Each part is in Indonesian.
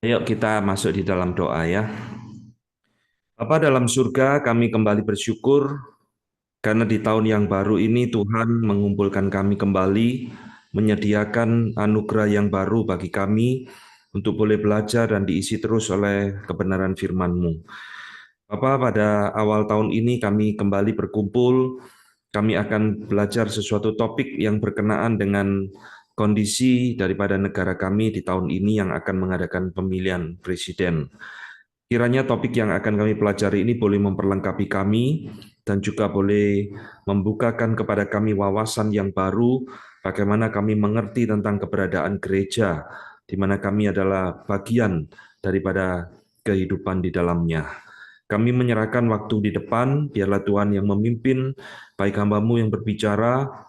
Ayo kita masuk di dalam doa ya. Bapa dalam surga, kami kembali bersyukur karena di tahun yang baru ini Tuhan mengumpulkan kami kembali, menyediakan anugerah yang baru bagi kami untuk boleh belajar dan diisi terus oleh kebenaran firman-Mu. Bapa, pada awal tahun ini kami kembali berkumpul, kami akan belajar sesuatu topik yang berkenaan dengan kondisi daripada negara kami di tahun ini yang akan mengadakan pemilihan presiden. Kiranya topik yang akan kami pelajari ini boleh memperlengkapi kami dan juga boleh membukakan kepada kami wawasan yang baru bagaimana kami mengerti tentang keberadaan gereja, di mana kami adalah bagian daripada kehidupan di dalamnya. Kami menyerahkan waktu di depan, biarlah Tuhan yang memimpin, baik hamba-Mu yang berbicara,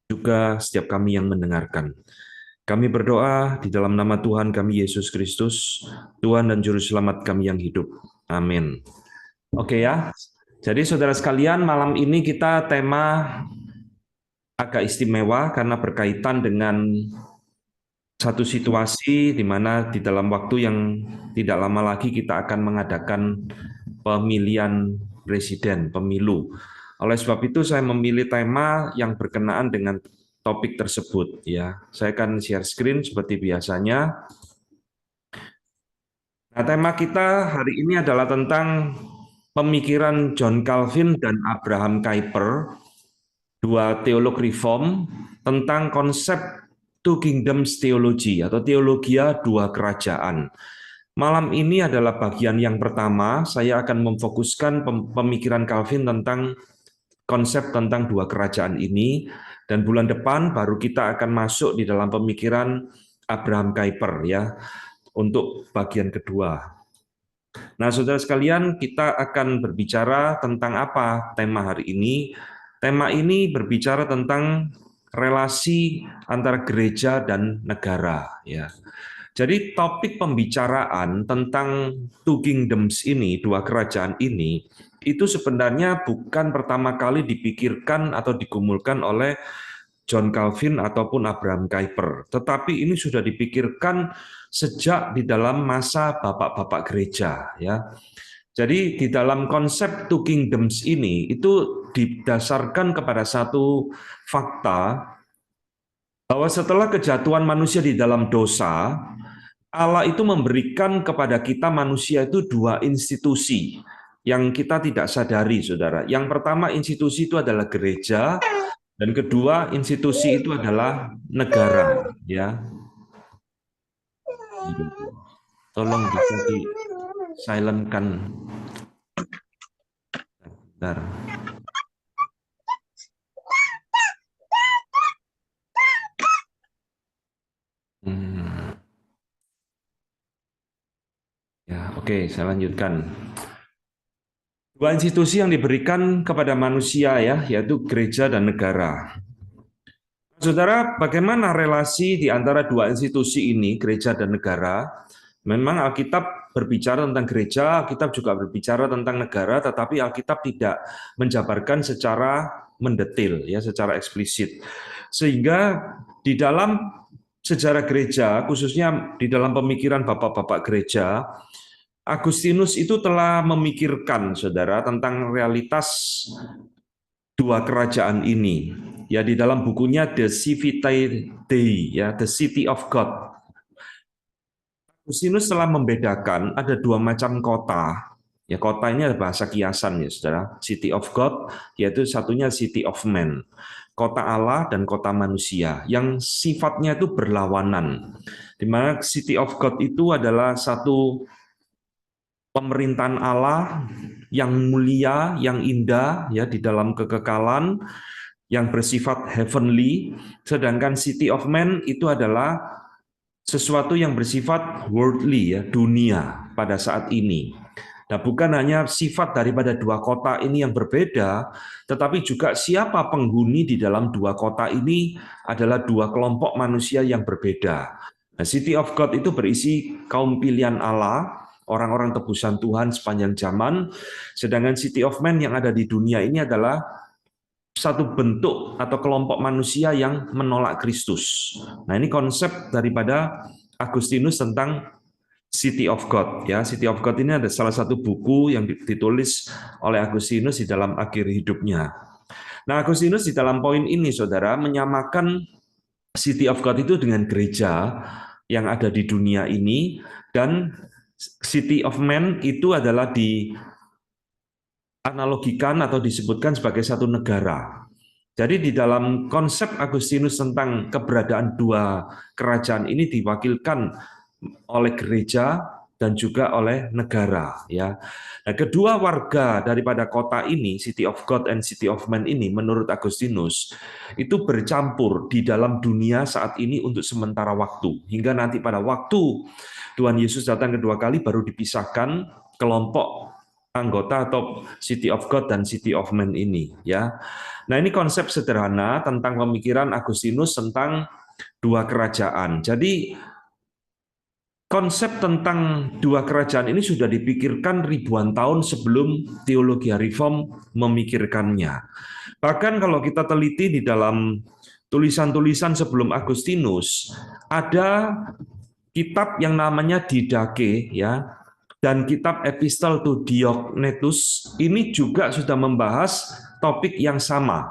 juga setiap kami yang mendengarkan. Kami berdoa di dalam nama Tuhan kami Yesus Kristus, Tuhan dan Juru Selamat kami yang hidup. Amin. Oke ya, jadi saudara sekalian, malam ini kita tema agak istimewa karena berkaitan dengan satu situasi di mana di dalam waktu yang tidak lama lagi kita akan mengadakan pemilihan presiden, pemilu. Oleh sebab itu saya memilih tema yang berkenaan dengan topik tersebut ya. Saya akan share screen seperti biasanya. Nah, tema kita hari ini adalah tentang pemikiran John Calvin dan Abraham Kuyper, dua teolog reform, tentang konsep Two Kingdoms Theology atau teologia dua kerajaan. Malam ini adalah bagian yang pertama, saya akan memfokuskan pemikiran Calvin tentang konsep tentang dua kerajaan ini, dan bulan depan baru kita akan masuk di dalam pemikiran Abraham Kuyper ya, untuk bagian kedua. Nah, saudara sekalian, kita akan berbicara tentang apa tema hari ini. Tema ini berbicara tentang relasi antara gereja dan negara ya. Jadi topik pembicaraan tentang Two Kingdoms ini, dua kerajaan ini, itu sebenarnya bukan pertama kali dipikirkan atau digumulkan oleh John Calvin ataupun Abraham Kuyper, tetapi ini sudah dipikirkan sejak di dalam masa bapak-bapak gereja ya. Jadi di dalam konsep Two Kingdoms ini itu didasarkan kepada satu fakta bahwa setelah kejatuhan manusia di dalam dosa, Allah itu memberikan kepada kita manusia itu dua institusi yang kita tidak sadari, saudara. Yang pertama institusi itu adalah gereja, dan kedua institusi itu adalah negara. Ya, tolong bisa di silentkan. Bentar. Hmm. Ya, oke, saya lanjutkan. Dua institusi yang diberikan kepada manusia ya, yaitu gereja dan negara. Saudara, bagaimana relasi di antara dua institusi ini, gereja dan negara? Memang Alkitab berbicara tentang gereja, Alkitab juga berbicara tentang negara, tetapi Alkitab tidak menjabarkan secara mendetil, ya, secara eksplisit. Sehingga di dalam sejarah gereja, khususnya di dalam pemikiran bapak-bapak gereja, Agustinus itu telah memikirkan, saudara, tentang realitas dua kerajaan ini. Ya, di dalam bukunya The Civitae Dei, ya, The City of God. Agustinus telah membedakan ada dua macam kota. Ya, kota ini adalah bahasa kiasan ya, saudara. City of God, yaitu satunya City of Man. Kota Allah dan kota manusia, yang sifatnya itu berlawanan. Di mana City of God itu adalah satu pemerintahan Allah yang mulia, yang indah ya di dalam kekekalan, yang bersifat heavenly, sedangkan City of Man itu adalah sesuatu yang bersifat worldly ya, dunia pada saat ini. Nah, bukan hanya sifat daripada dua kota ini yang berbeda, tetapi juga siapa penghuni di dalam dua kota ini adalah dua kelompok manusia yang berbeda. Nah, City of God itu berisi kaum pilihan Allah, orang-orang tebusan Tuhan sepanjang zaman, sedangkan City of Man yang ada di dunia ini adalah satu bentuk atau kelompok manusia yang menolak Kristus. Nah, ini konsep daripada Agustinus tentang City of God, ya. City of God ini ada salah satu buku yang ditulis oleh Agustinus di dalam akhir hidupnya. Nah, Agustinus di dalam poin ini, saudara, menyamakan City of God itu dengan gereja yang ada di dunia ini, dan City of Man itu adalah dianalogikan atau disebutkan sebagai satu negara. Jadi di dalam konsep Agustinus tentang keberadaan dua kerajaan ini diwakilkan oleh gereja dan juga oleh negara, ya. Nah, kedua warga daripada kota ini, City of God and City of Man ini, menurut Agustinus itu bercampur di dalam dunia saat ini untuk sementara waktu, hingga nanti pada waktu Tuhan Yesus datang kedua kali baru dipisahkan kelompok anggota atau City of God dan City of Man ini, ya. Nah, ini konsep sederhana tentang pemikiran Agustinus tentang dua kerajaan. Jadi konsep tentang dua kerajaan ini sudah dipikirkan ribuan tahun sebelum teologi reform memikirkannya. Bahkan kalau kita teliti di dalam tulisan-tulisan sebelum Agustinus, ada kitab yang namanya Didache, ya, dan kitab Epistle to Diognetus ini juga sudah membahas topik yang sama,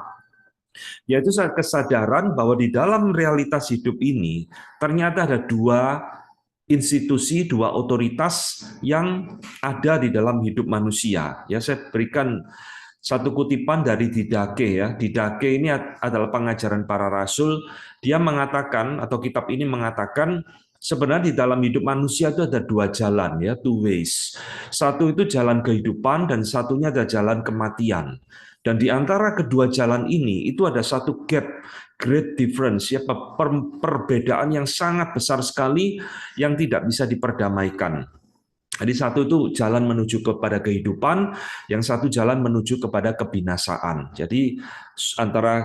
yaitu kesadaran bahwa di dalam realitas hidup ini ternyata ada dua institusi, dua otoritas yang ada di dalam hidup manusia. Ya, saya berikan satu kutipan dari Didache, ya. Didache ini adalah pengajaran para rasul. Dia mengatakan, atau kitab ini mengatakan, sebenarnya di dalam hidup manusia itu ada dua jalan, ya, two ways. Satu itu jalan kehidupan dan satunya ada jalan kematian. Dan di antara kedua jalan ini itu ada satu gap, great difference, ya, perbedaan yang sangat besar sekali yang tidak bisa diperdamaikan. Jadi satu itu jalan menuju kepada kehidupan, yang satu jalan menuju kepada kebinasaan. Jadi antara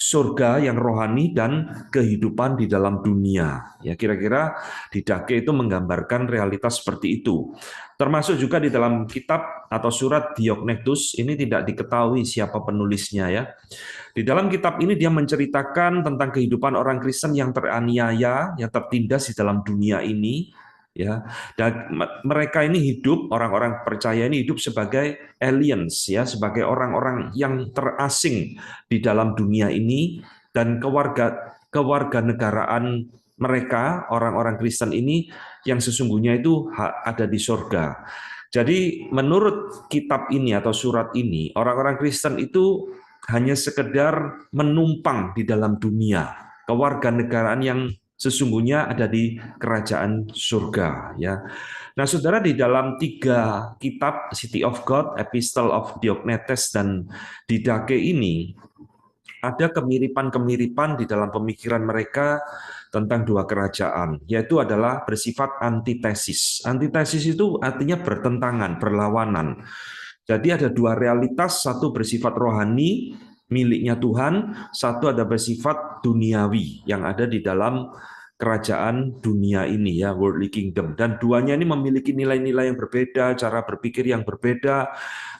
surga yang rohani dan kehidupan di dalam dunia. Ya, kira-kira Didache itu menggambarkan realitas seperti itu. Termasuk juga di dalam kitab atau surat Diognetus, ini tidak diketahui siapa penulisnya, ya. Di dalam kitab ini dia menceritakan tentang kehidupan orang Kristen yang teraniaya, yang tertindas di dalam dunia ini, ya. Dan mereka ini hidup, orang-orang percaya ini hidup sebagai aliens, ya, sebagai orang-orang yang terasing di dalam dunia ini, dan kewarganegaraan mereka, orang-orang Kristen ini yang sesungguhnya itu ada di surga. Jadi menurut kitab ini atau surat ini, orang-orang Kristen itu hanya sekedar menumpang di dalam dunia. Kewarganegaraan yang sesungguhnya ada di kerajaan surga, ya. Nah, saudara, di dalam tiga kitab City of God, Epistle of Diognetus, dan Didache ini ada kemiripan-kemiripan di dalam pemikiran mereka tentang dua kerajaan, yaitu adalah bersifat antitesis. Antitesis itu artinya bertentangan, berlawanan. Jadi ada dua realitas, satu bersifat rohani, miliknya Tuhan, satu ada bersifat duniawi, yang ada di dalam kerajaan dunia ini, ya, worldly kingdom. Dan duanya ini memiliki nilai-nilai yang berbeda, cara berpikir yang berbeda,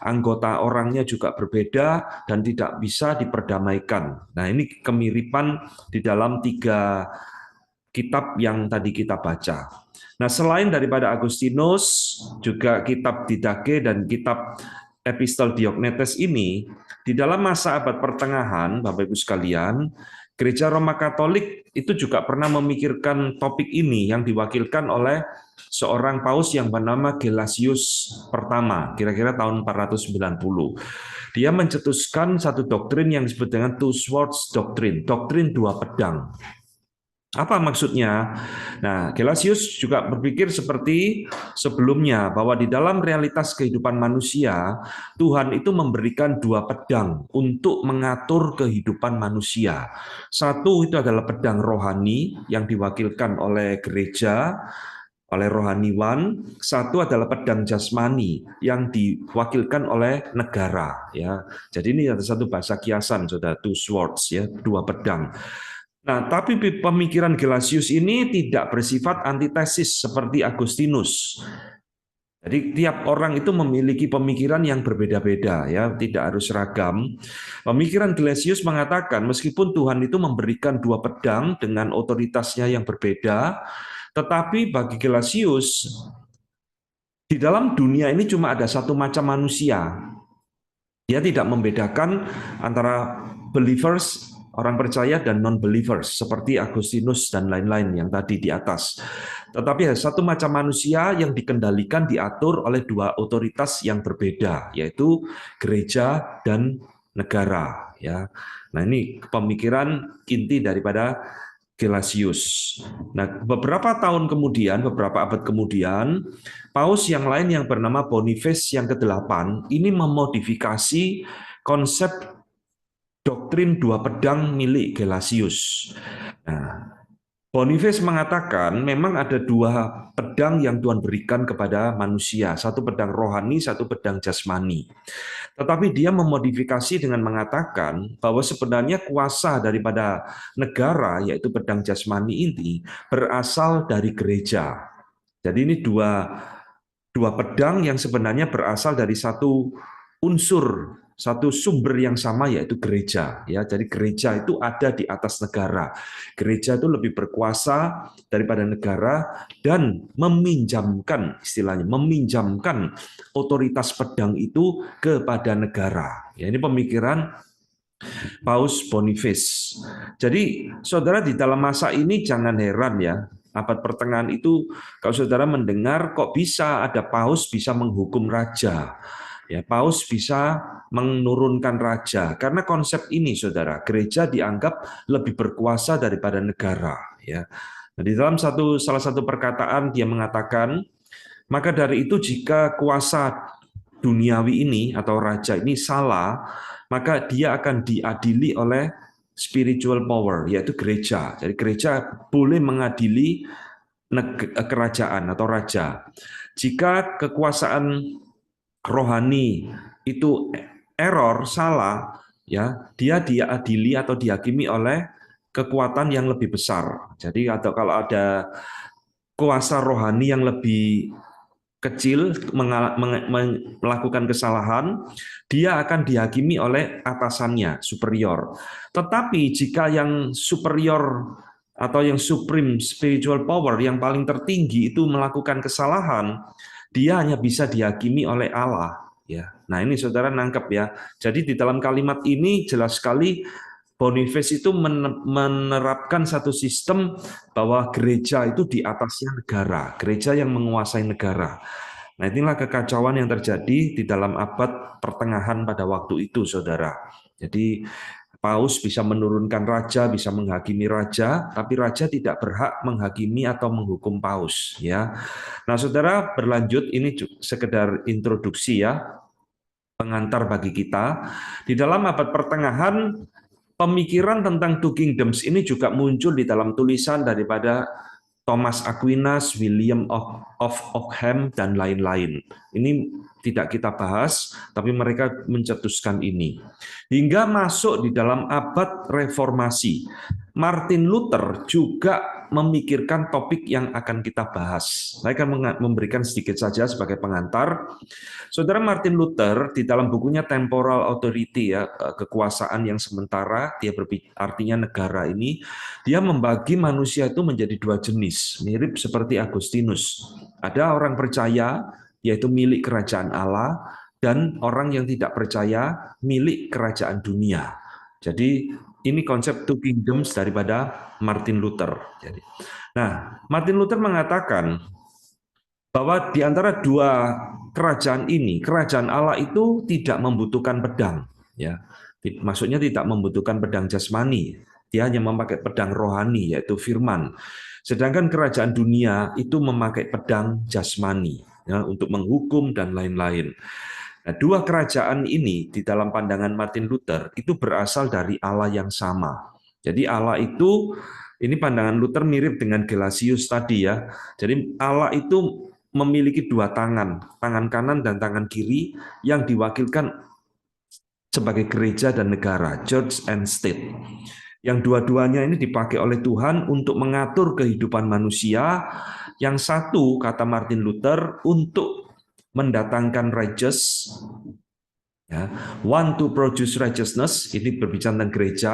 anggota orangnya juga berbeda, dan tidak bisa diperdamaikan. Nah, ini kemiripan di dalam tiga kitab yang tadi kita baca. Nah, selain daripada Agustinus, juga kitab Didache dan kitab Epistle Diognetus ini, di dalam masa abad pertengahan, Bapak Ibu sekalian, Gereja Roma Katolik itu juga pernah memikirkan topik ini yang diwakilkan oleh seorang paus yang bernama Gelasius pertama, kira-kira tahun 490. Dia mencetuskan satu doktrin yang disebut dengan two swords doctrine, doktrin dua pedang. Apa maksudnya? Nah, Gelasius juga berpikir seperti sebelumnya, bahwa di dalam realitas kehidupan manusia, Tuhan itu memberikan dua pedang untuk mengatur kehidupan manusia. Satu itu adalah pedang rohani yang diwakilkan oleh gereja, oleh rohaniwan. Satu adalah pedang jasmani yang diwakilkan oleh negara. Ya, jadi ini ada satu bahasa kiasan, saudara, two swords, ya, dua pedang. Nah, tapi pemikiran Gelasius ini tidak bersifat antitesis seperti Agustinus. Jadi tiap orang itu memiliki pemikiran yang berbeda-beda, ya, tidak harus seragam. Pemikiran Gelasius mengatakan meskipun Tuhan itu memberikan dua pedang dengan otoritasnya yang berbeda, Tetapi bagi Gelasius, di dalam dunia ini cuma ada satu macam manusia. Dia tidak membedakan antara believers, orang percaya, dan non-believers, seperti Agustinus dan lain-lain yang tadi di atas. Tetapi ada satu macam manusia yang dikendalikan, diatur oleh dua otoritas yang berbeda, yaitu gereja dan negara. Ya, nah ini pemikiran inti daripada Gelasius. Nah, beberapa tahun kemudian, beberapa abad kemudian, Paus yang lain yang bernama Boniface yang ke-8 ini memodifikasi konsep doktrin dua pedang milik Gelasius. Nah, Boniface mengatakan memang ada dua pedang yang Tuhan berikan kepada manusia, satu pedang rohani, satu pedang jasmani. Tetapi dia memodifikasi dengan mengatakan bahwa sebenarnya kuasa daripada negara, yaitu pedang jasmani ini, berasal dari gereja. Jadi ini dua pedang yang sebenarnya berasal dari satu unsur, satu sumber yang sama, yaitu gereja. Ya, jadi gereja itu ada di atas negara. Gereja itu lebih berkuasa daripada negara dan meminjamkan, istilahnya meminjamkan otoritas pedang itu kepada negara. Ya, ini pemikiran Paus Boniface. Jadi, saudara, di dalam masa ini jangan heran ya, abad pertengahan itu kalau saudara mendengar kok bisa ada paus bisa menghukum raja. Ya, paus bisa menurunkan raja karena konsep ini, saudara, gereja dianggap lebih berkuasa daripada negara. Ya, nah, di dalam salah satu perkataan dia mengatakan, maka dari itu jika kuasa duniawi ini atau raja ini salah, maka dia akan diadili oleh spiritual power, yaitu gereja. Jadi gereja boleh mengadili kerajaan atau raja. Jika kekuasaan rohani itu error, salah, ya, dia diadili atau dihakimi oleh kekuatan yang lebih besar. Jadi atau kalau ada kuasa rohani yang lebih kecil melakukan kesalahan, dia akan dihakimi oleh atasannya, superior. Tetapi jika yang superior atau yang supreme spiritual power yang paling tertinggi itu melakukan kesalahan, dia hanya bisa dihakimi oleh Allah. Ya, nah ini saudara nangkep ya. Jadi di dalam kalimat ini jelas sekali Boniface itu menerapkan satu sistem bahwa gereja itu di atasnya negara, gereja yang menguasai negara. Nah, inilah kekacauan yang terjadi di dalam abad pertengahan pada waktu itu, saudara. Jadi, paus bisa menurunkan raja, bisa menghakimi raja, tapi raja tidak berhak menghakimi atau menghukum paus. Ya, nah, saudara, berlanjut ini sekedar introduksi ya, pengantar bagi kita. Di dalam abad pertengahan, pemikiran tentang two kingdoms ini juga muncul di dalam tulisan daripada Thomas Aquinas, William of Ockham, dan lain-lain. Ini tidak kita bahas, tapi mereka mencetuskan ini. Hingga masuk di dalam abad reformasi, Martin Luther juga memikirkan topik yang akan kita bahas. Saya akan memberikan sedikit saja sebagai pengantar. Saudara, Martin Luther di dalam bukunya Temporal Authority, ya, kekuasaan yang sementara, dia artinya negara ini, dia membagi manusia itu menjadi dua jenis, mirip seperti Agustinus. Ada orang percaya, yaitu milik kerajaan Allah, dan orang yang tidak percaya, milik kerajaan dunia. Jadi ini konsep two kingdoms daripada Martin Luther. Jadi, nah, Martin Luther mengatakan bahwa di antara dua kerajaan ini, kerajaan Allah itu tidak membutuhkan pedang, ya. Maksudnya tidak membutuhkan pedang jasmani, dia hanya memakai pedang rohani, yaitu firman. Sedangkan kerajaan dunia itu memakai pedang jasmani, ya, untuk menghukum dan lain-lain. Nah, dua kerajaan ini di dalam pandangan Martin Luther itu berasal dari Allah yang sama. Jadi Allah itu, ini pandangan Luther mirip dengan Gelasius tadi ya. Jadi Allah itu memiliki dua tangan, tangan kanan dan tangan kiri yang diwakilkan sebagai gereja dan negara, church and state. Yang dua-duanya ini dipakai oleh Tuhan untuk mengatur kehidupan manusia. Yang satu, kata Martin Luther, untuk mendatangkan righteous, Ya, want to produce righteousness, ini berbicara tentang gereja.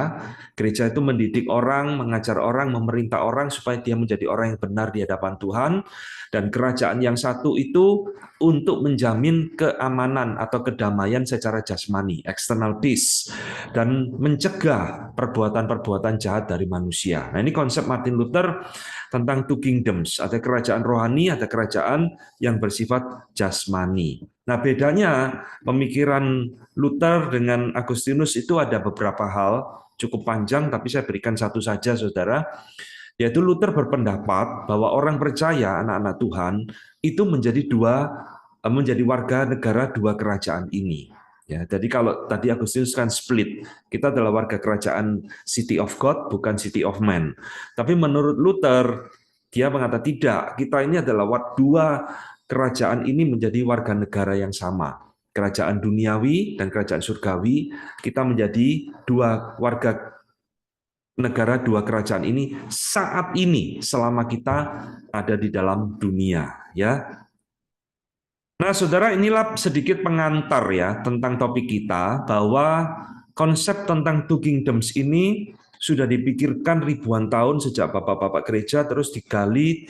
Gereja itu mendidik orang, mengajar orang, memerintah orang supaya dia menjadi orang yang benar di hadapan Tuhan. Dan kerajaan yang satu itu untuk menjamin keamanan atau kedamaian secara jasmani, external peace, dan mencegah perbuatan-perbuatan jahat dari manusia. Nah, ini konsep Martin Luther tentang two kingdoms, ada kerajaan rohani, ada kerajaan yang bersifat jasmani. Nah, bedanya pemikiran Luther dengan Agustinus itu ada beberapa hal, cukup panjang, tapi saya berikan satu saja, saudara. Yaitu Luther berpendapat bahwa orang percaya, anak-anak Tuhan, itu menjadi warga negara dua kerajaan ini. Ya, jadi kalau tadi Agustinus kan split, kita adalah warga kerajaan City of God, bukan City of Man. Tapi menurut Luther, dia mengatakan tidak, kita ini adalah dua kerajaan ini menjadi warga negara yang sama. Kerajaan duniawi dan kerajaan surgawi, kita menjadi dua warga negara dua kerajaan ini saat ini selama kita ada di dalam dunia, ya. Nah, saudara, inilah sedikit pengantar ya tentang topik kita, bahwa konsep tentang two kingdoms ini sudah dipikirkan ribuan tahun sejak bapak-bapak gereja, terus digali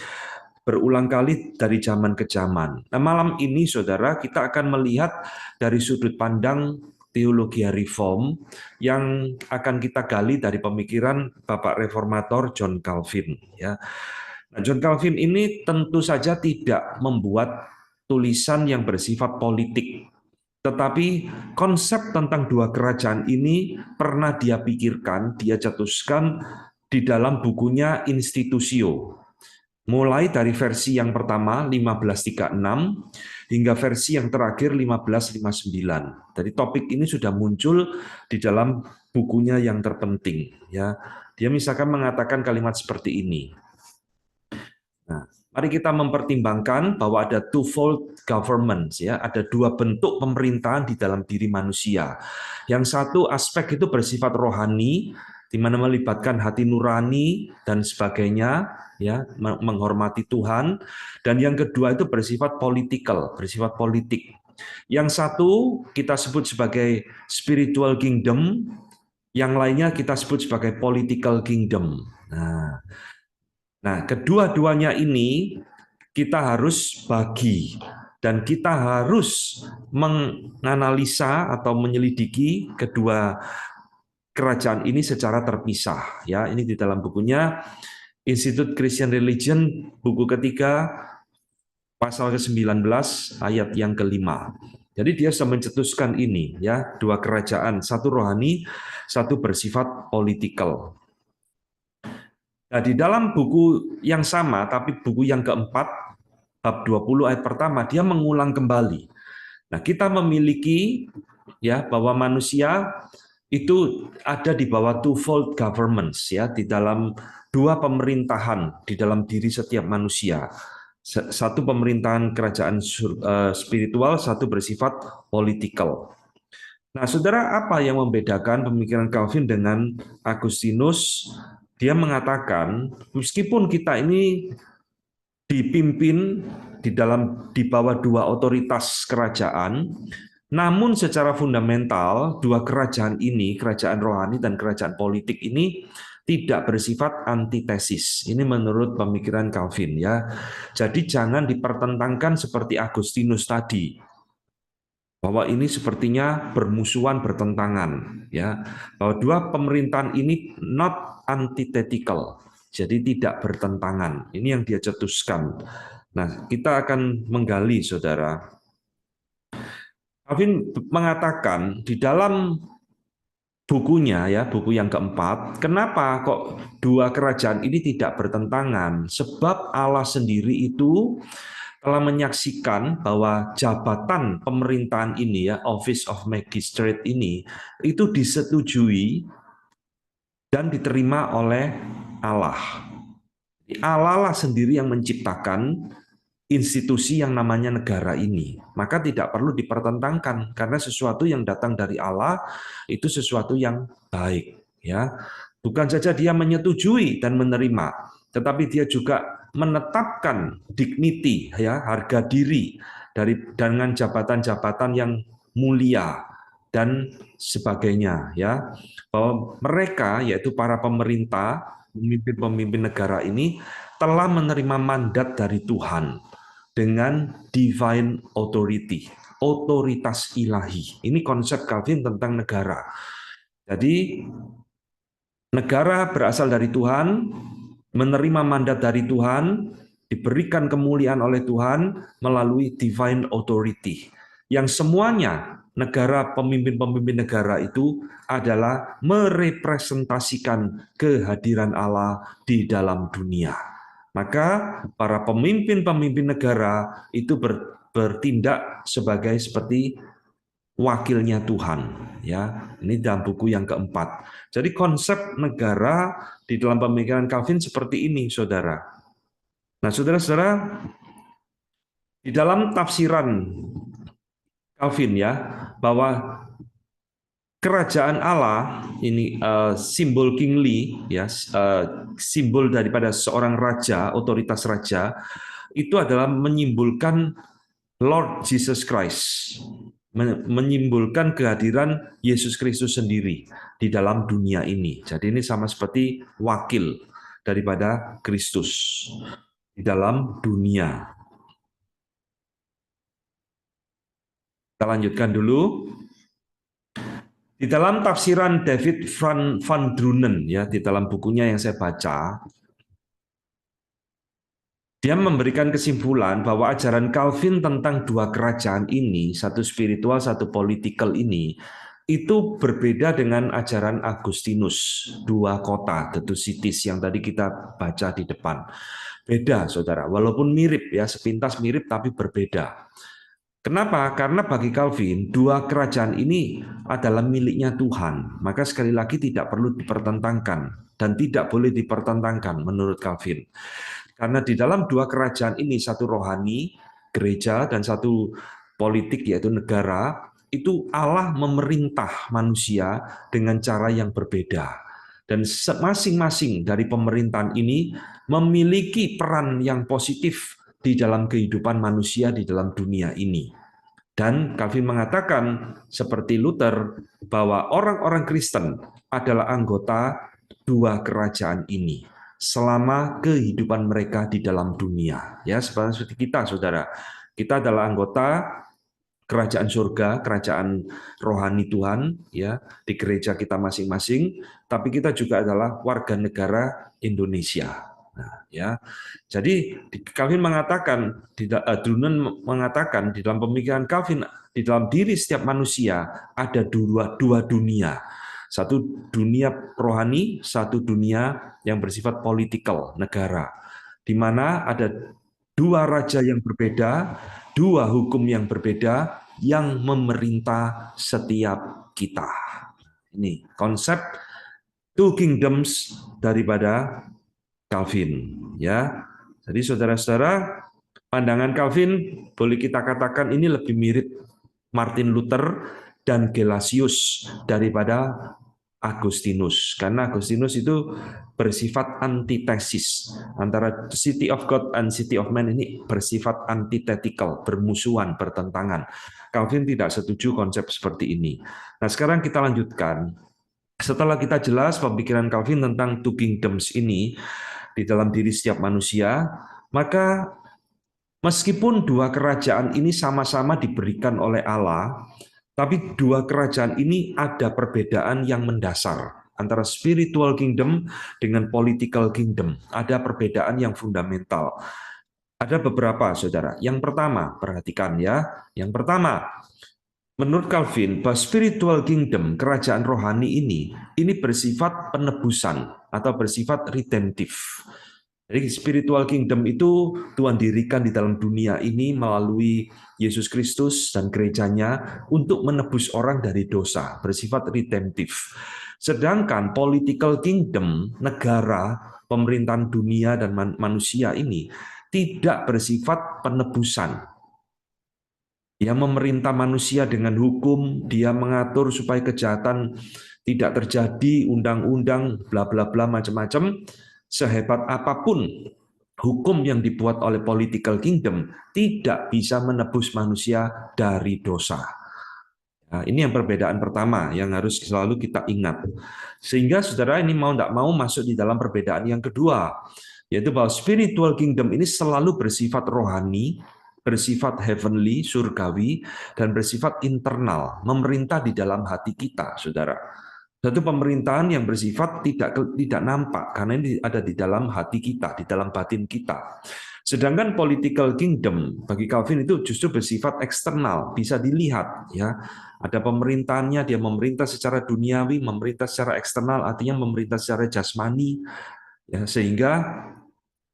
berulang kali dari zaman ke zaman. Nah, malam ini, saudara, kita akan melihat dari sudut pandang teologi reform yang akan kita gali dari pemikiran Bapak Reformator John Calvin. Ya, nah, John Calvin ini tentu saja tidak membuat tulisan yang bersifat politik, tetapi konsep tentang dua kerajaan ini pernah dia pikirkan, dia cetuskan di dalam bukunya Institutio. Mulai dari versi yang pertama 1536 hingga versi yang terakhir 1559. Jadi topik ini sudah muncul di dalam bukunya yang terpenting, ya. Dia misalkan mengatakan kalimat seperti ini. Nah, mari kita mempertimbangkan bahwa ada twofold governments, ya, ada dua bentuk pemerintahan di dalam diri manusia. Yang satu aspek itu bersifat rohani, di mana melibatkan hati nurani dan sebagainya, ya, menghormati Tuhan. Dan yang kedua itu bersifat politikal, bersifat politik. Yang satu kita sebut sebagai spiritual kingdom, yang lainnya kita sebut sebagai political kingdom. Nah, kedua-duanya ini kita harus bagi dan kita harus menganalisa atau menyelidiki kedua kerajaan ini secara terpisah. Ya, ini di dalam bukunya Institute Christian Religion, buku ketiga, pasal ke-19 ayat yang kelima. Jadi dia sudah mencetuskan ini, ya, dua kerajaan, satu rohani, satu bersifat politikal. Nah, di dalam buku yang sama, tapi buku yang keempat, bab 20 ayat pertama, dia mengulang kembali. Nah, kita memiliki, ya, bahwa manusia itu ada di bawah twofold governments, ya, di dalam dua pemerintahan di dalam diri setiap manusia. Satu pemerintahan kerajaan spiritual, satu bersifat politikal. Nah, saudara, apa yang membedakan pemikiran Calvin dengan Agustinus? Dia mengatakan, meskipun kita ini dipimpin di bawah dua otoritas kerajaan, namun secara fundamental dua kerajaan ini, kerajaan rohani dan kerajaan politik ini tidak bersifat antitesis. Ini menurut pemikiran Calvin, ya. Jadi jangan dipertentangkan seperti Agustinus tadi, bahwa ini sepertinya bermusuhan, bertentangan, ya. Bahwa dua pemerintahan ini not antithetical, jadi tidak bertentangan. Ini yang dia cetuskan. Nah, kita akan menggali, saudara. Calvin mengatakan di dalam bukunya, ya, buku yang keempat, kenapa kok dua kerajaan ini tidak bertentangan? Sebab Allah sendiri itu telah menyaksikan bahwa jabatan pemerintahan ini, ya, Office of Magistrate ini, itu disetujui dan diterima oleh Allah. Allah lah sendiri yang menciptakan institusi yang namanya negara ini. Maka tidak perlu dipertentangkan, karena sesuatu yang datang dari Allah itu sesuatu yang baik, ya. Bukan saja dia menyetujui dan menerima, tetapi dia juga menetapkan dignity, ya, harga diri dengan jabatan-jabatan yang mulia, dan sebagainya, ya, bahwa mereka yaitu para pemerintah, pemimpin-pemimpin negara ini telah menerima mandat dari Tuhan dengan divine authority, otoritas ilahi. Ini konsep Calvin tentang negara. Jadi negara berasal dari Tuhan, menerima mandat dari Tuhan, diberikan kemuliaan oleh Tuhan melalui divine authority. Yang semuanya negara, pemimpin-pemimpin negara itu adalah merepresentasikan kehadiran Allah di dalam dunia. Maka para pemimpin-pemimpin negara itu bertindak seperti wakilnya Tuhan, ya. Ini dalam buku yang keempat. Jadi konsep negara di dalam pemikiran Calvin seperti ini, saudara. Nah, saudara-saudara, di dalam tafsiran Calvin, ya, bahwa kerajaan Allah ini simbol kingly, ya, simbol daripada seorang raja, otoritas raja, itu adalah menyimbolkan Lord Jesus Christ, menyimbolkan kehadiran Yesus Kristus sendiri di dalam dunia ini. Jadi ini sama seperti wakil daripada Kristus di dalam dunia. Kita lanjutkan dulu. Di dalam tafsiran David van Drunen, ya, di dalam bukunya yang saya baca, dia memberikan kesimpulan bahwa ajaran Calvin tentang dua kerajaan ini, satu spiritual, satu politikal ini, itu berbeda dengan ajaran Agustinus, dua kota, the two cities yang tadi kita baca di depan. Beda, saudara, walaupun mirip, ya, sepintas mirip tapi berbeda. Kenapa? Karena bagi Calvin, dua kerajaan ini adalah miliknya Tuhan. Maka sekali lagi tidak perlu dipertentangkan dan tidak boleh dipertentangkan menurut Calvin. Karena di dalam dua kerajaan ini, satu rohani, gereja, dan satu politik, yaitu negara, itu Allah memerintah manusia dengan cara yang berbeda. Dan masing-masing dari pemerintahan ini memiliki peran yang positif di dalam kehidupan manusia di dalam dunia ini. Dan Calvin mengatakan, seperti Luther, bahwa orang-orang Kristen adalah anggota dua kerajaan ini selama kehidupan mereka di dalam dunia. Ya, seperti kita, saudara. Kita adalah anggota kerajaan surga, kerajaan rohani Tuhan, ya, di gereja kita masing-masing, tapi kita juga adalah warga negara Indonesia. Nah, ya. Jadi Calvin mengatakan, Drunen mengatakan di dalam pemikiran Calvin, di dalam diri setiap manusia ada dua dunia. Satu dunia rohani, satu dunia yang bersifat politikal, negara. Di mana ada dua raja yang berbeda, dua hukum yang berbeda yang memerintah setiap kita. Ini konsep two kingdoms daripada Calvin, ya. Jadi saudara-saudara, pandangan Calvin boleh kita katakan ini lebih mirip Martin Luther dan Gelasius daripada Agustinus, karena Agustinus itu bersifat antitesis antara City of God and City of Man, ini bersifat antitetikal, bermusuhan, bertentangan. Calvin tidak setuju konsep seperti ini. Nah, sekarang kita lanjutkan. Setelah kita jelas pemikiran Calvin tentang two kingdoms ini di dalam diri setiap manusia, maka meskipun dua kerajaan ini sama-sama diberikan oleh Allah, tapi dua kerajaan ini ada perbedaan yang mendasar antara spiritual kingdom dengan political kingdom. Ada perbedaan yang fundamental. Ada beberapa, saudara. Yang pertama, perhatikan ya. Yang pertama, menurut Calvin, bahwa spiritual kingdom, kerajaan rohani ini bersifat penebusan atau bersifat redemptif. Jadi spiritual kingdom itu Tuhan dirikan di dalam dunia ini melalui Yesus Kristus dan gerejanya untuk menebus orang dari dosa, bersifat redemptif. Sedangkan political kingdom, negara, pemerintahan dunia dan manusia ini tidak bersifat penebusan. Dia memerintah manusia dengan hukum, dia mengatur supaya kejahatan tidak terjadi, undang-undang, bla bla bla macam-macam. Sehebat apapun hukum yang dibuat oleh political kingdom tidak bisa menebus manusia dari dosa. Nah, ini yang perbedaan pertama yang harus selalu kita ingat. Sehingga saudara ini mau tidak mau masuk di dalam perbedaan yang kedua, yaitu bahwa spiritual kingdom ini selalu bersifat rohani, bersifat heavenly, surgawi, dan bersifat internal, memerintah di dalam hati kita, saudara. Satu pemerintahan yang bersifat tidak nampak, karena ini ada di dalam hati kita, di dalam batin kita. Sedangkan political kingdom bagi Calvin itu justru bersifat eksternal, bisa dilihat, ya. Ada pemerintahannya, dia memerintah secara duniawi, memerintah secara eksternal, artinya memerintah secara jasmani, ya, sehingga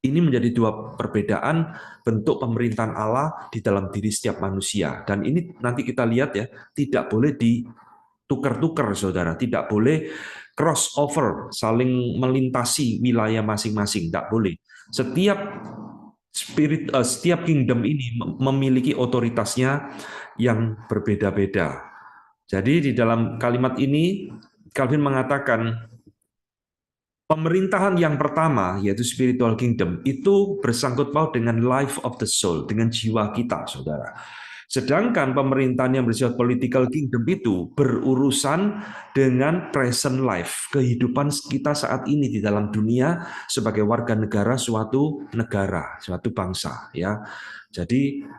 ini menjadi dua perbedaan bentuk pemerintahan Allah di dalam diri setiap manusia. Dan ini nanti kita lihat ya, tidak boleh ditukar-tukar, saudara. Tidak boleh crossover, saling melintasi wilayah masing-masing. Tidak boleh. Setiap kingdom ini memiliki otoritasnya yang berbeda-beda. Jadi di dalam kalimat ini Calvin mengatakan pemerintahan yang pertama, yaitu spiritual kingdom, itu bersangkut paut dengan life of the soul, dengan jiwa kita, saudara. Sedangkan pemerintahan yang bersifat political kingdom itu berurusan dengan present life, kehidupan kita saat ini di dalam dunia sebagai warga negara suatu negara, suatu bangsa, ya. Jadi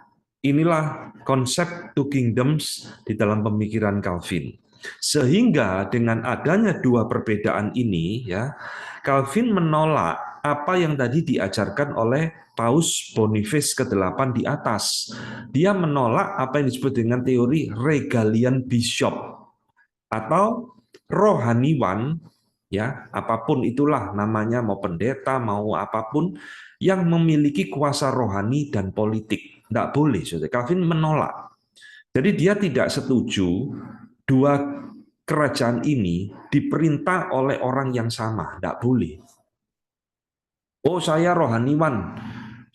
inilah konsep two kingdoms di dalam pemikiran Calvin. Sehingga dengan adanya dua perbedaan ini, ya, Calvin menolak apa yang tadi diajarkan oleh Paus Boniface ke-8 di atas. Dia menolak apa yang disebut dengan teori regalian bishop atau rohaniwan, ya, apapun itulah namanya, mau pendeta, mau apapun yang memiliki kuasa rohani dan politik. Tidak boleh, saudara. Calvin menolak. Jadi dia tidak setuju dua kerajaan ini diperintah oleh orang yang sama. Tidak boleh. Oh, saya rohaniwan,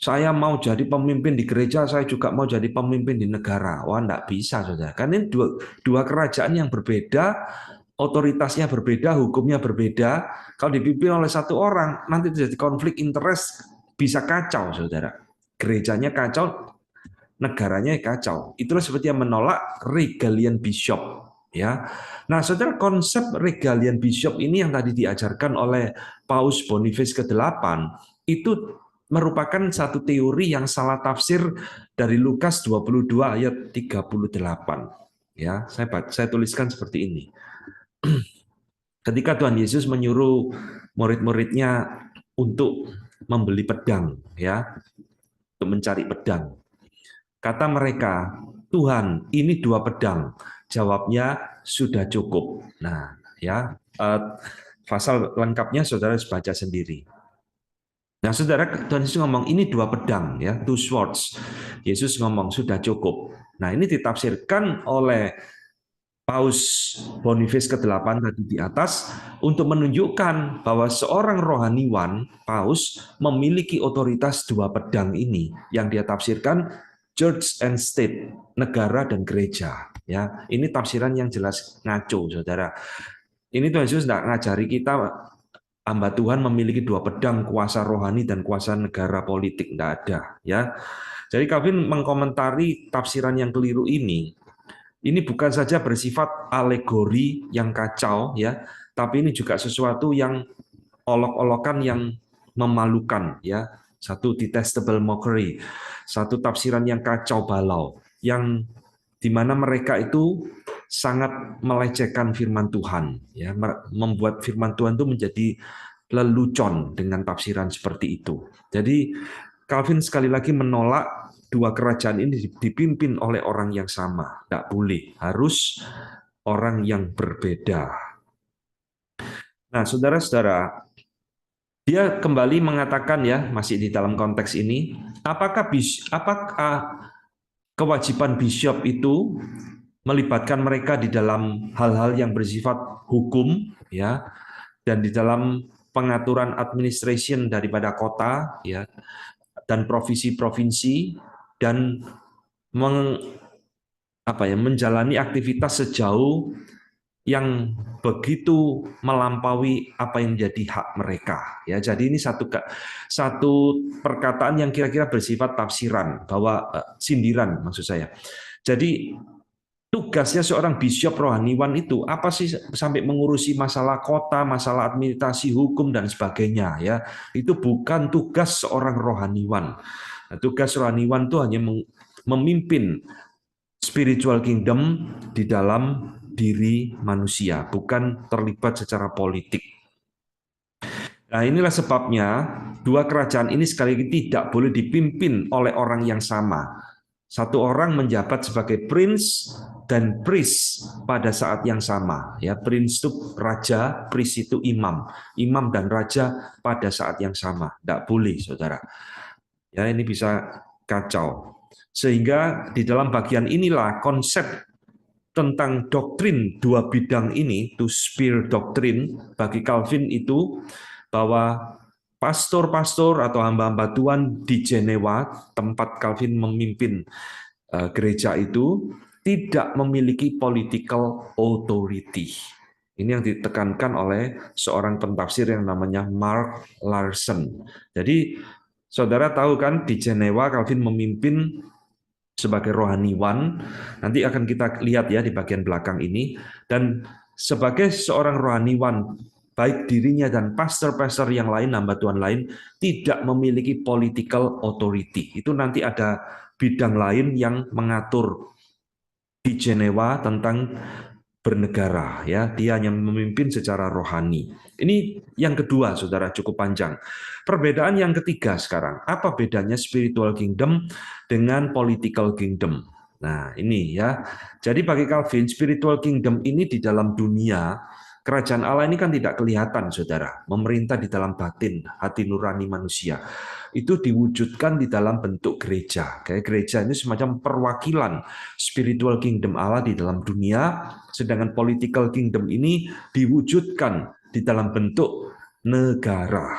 saya mau jadi pemimpin di gereja, saya juga mau jadi pemimpin di negara. Wah, enggak bisa, saudara. Karena ini dua kerajaan yang berbeda, otoritasnya berbeda, hukumnya berbeda. Kalau dipimpin oleh satu orang, nanti terjadi konflik interest, bisa kacau, saudara. Gerejanya kacau, negaranya kacau. Itulah seperti yang menolak regalian bishop. Ya, nah saudara, konsep regalian bishop ini yang tadi diajarkan oleh Paus Boniface ke-8 itu merupakan satu teori yang salah tafsir dari Lukas 22 ayat 38. Ya, saya tuliskan seperti ini. Ketika Tuhan Yesus menyuruh murid-muridnya untuk membeli pedang, ya, untuk mencari pedang. Kata mereka, Tuhan, ini 2 pedang. Jawabnya, sudah cukup. Nah, ya, pasal lengkapnya saudara harus baca sendiri. Nah, saudara, Tuhan Yesus ngomong ini 2 pedang, ya, 2 swords. Yesus ngomong sudah cukup. Nah, ini ditafsirkan oleh Paus Boniface ke-8 tadi di atas untuk menunjukkan bahwa seorang rohaniwan, Paus, memiliki otoritas 2 pedang ini yang dia tafsirkan church and state, negara dan gereja. Ya, ini tafsiran yang jelas ngaco, saudara. Ini Tuhan Yesus tidak ngajari kita hamba Tuhan memiliki 2 pedang, kuasa rohani dan kuasa negara politik, tidak ada. Ya, jadi Calvin mengkomentari tafsiran yang keliru ini. Ini bukan saja bersifat alegori yang kacau, ya, tapi ini juga sesuatu yang olok-olokan yang memalukan, ya, satu detestable mockery, satu tafsiran yang kacau balau, yang dimana mereka itu sangat melecehkan firman Tuhan, ya, membuat firman Tuhan itu menjadi lelucon dengan tafsiran seperti itu. Jadi Calvin sekali lagi menolak dua kerajaan ini dipimpin oleh orang yang sama. Tidak boleh, harus orang yang berbeda. Nah, saudara-saudara, dia kembali mengatakan, ya, masih di dalam konteks ini, apakah kewajiban bishop itu melibatkan mereka di dalam hal-hal yang bersifat hukum, ya, dan di dalam pengaturan administration daripada kota, ya, dan provinsi-provinsi, dan menjalani aktivitas sejauh yang begitu melampaui apa yang menjadi hak mereka. Ya, jadi ini satu perkataan yang kira-kira bersifat tafsiran, bahwa sindiran maksud saya. Jadi tugasnya seorang bishop rohaniwan itu apa sih sampai mengurusi masalah kota, masalah administrasi, hukum dan sebagainya ya. Itu bukan tugas seorang rohaniwan. Nah, tugas rohaniwan itu hanya memimpin spiritual kingdom di dalam diri manusia, bukan terlibat secara politik. Nah, inilah sebabnya dua kerajaan ini sekali lagi tidak boleh dipimpin oleh orang yang sama. Satu orang menjabat sebagai prince dan priest pada saat yang sama. Ya, prince itu raja, priest itu imam. Imam dan raja pada saat yang sama. Tidak boleh, saudara. Ya, ini bisa kacau. Sehingga di dalam bagian inilah konsep tentang doktrin dua bidang ini, to spear doctrine, bagi Calvin itu bahwa pastor-pastor atau hamba-hamba Tuhan di Jenewa, tempat Calvin memimpin gereja itu, tidak memiliki political authority. Ini yang ditekankan oleh seorang pentafsir yang namanya Mark Larson. Jadi, saudara tahu kan di Jenewa Calvin memimpin sebagai rohaniwan, nanti akan kita lihat ya di bagian belakang ini, dan sebagai seorang rohaniwan, baik dirinya dan pastor-pastor yang lain, hamba Tuhan lain, tidak memiliki political authority. Itu nanti ada bidang lain yang mengatur di Jenewa tentang bernegara, ya. Dia hanya memimpin secara rohani. Ini yang kedua, saudara, cukup panjang. Perbedaan yang ketiga sekarang, apa bedanya spiritual kingdom dengan political kingdom? Nah, ini ya. Jadi bagi Calvin, spiritual kingdom ini di dalam dunia, kerajaan Allah ini kan tidak kelihatan, saudara. Memerintah di dalam batin, hati nurani manusia. Itu diwujudkan di dalam bentuk gereja. Kayak gereja ini semacam perwakilan spiritual kingdom Allah di dalam dunia, sedangkan political kingdom ini diwujudkan di dalam bentuk negara.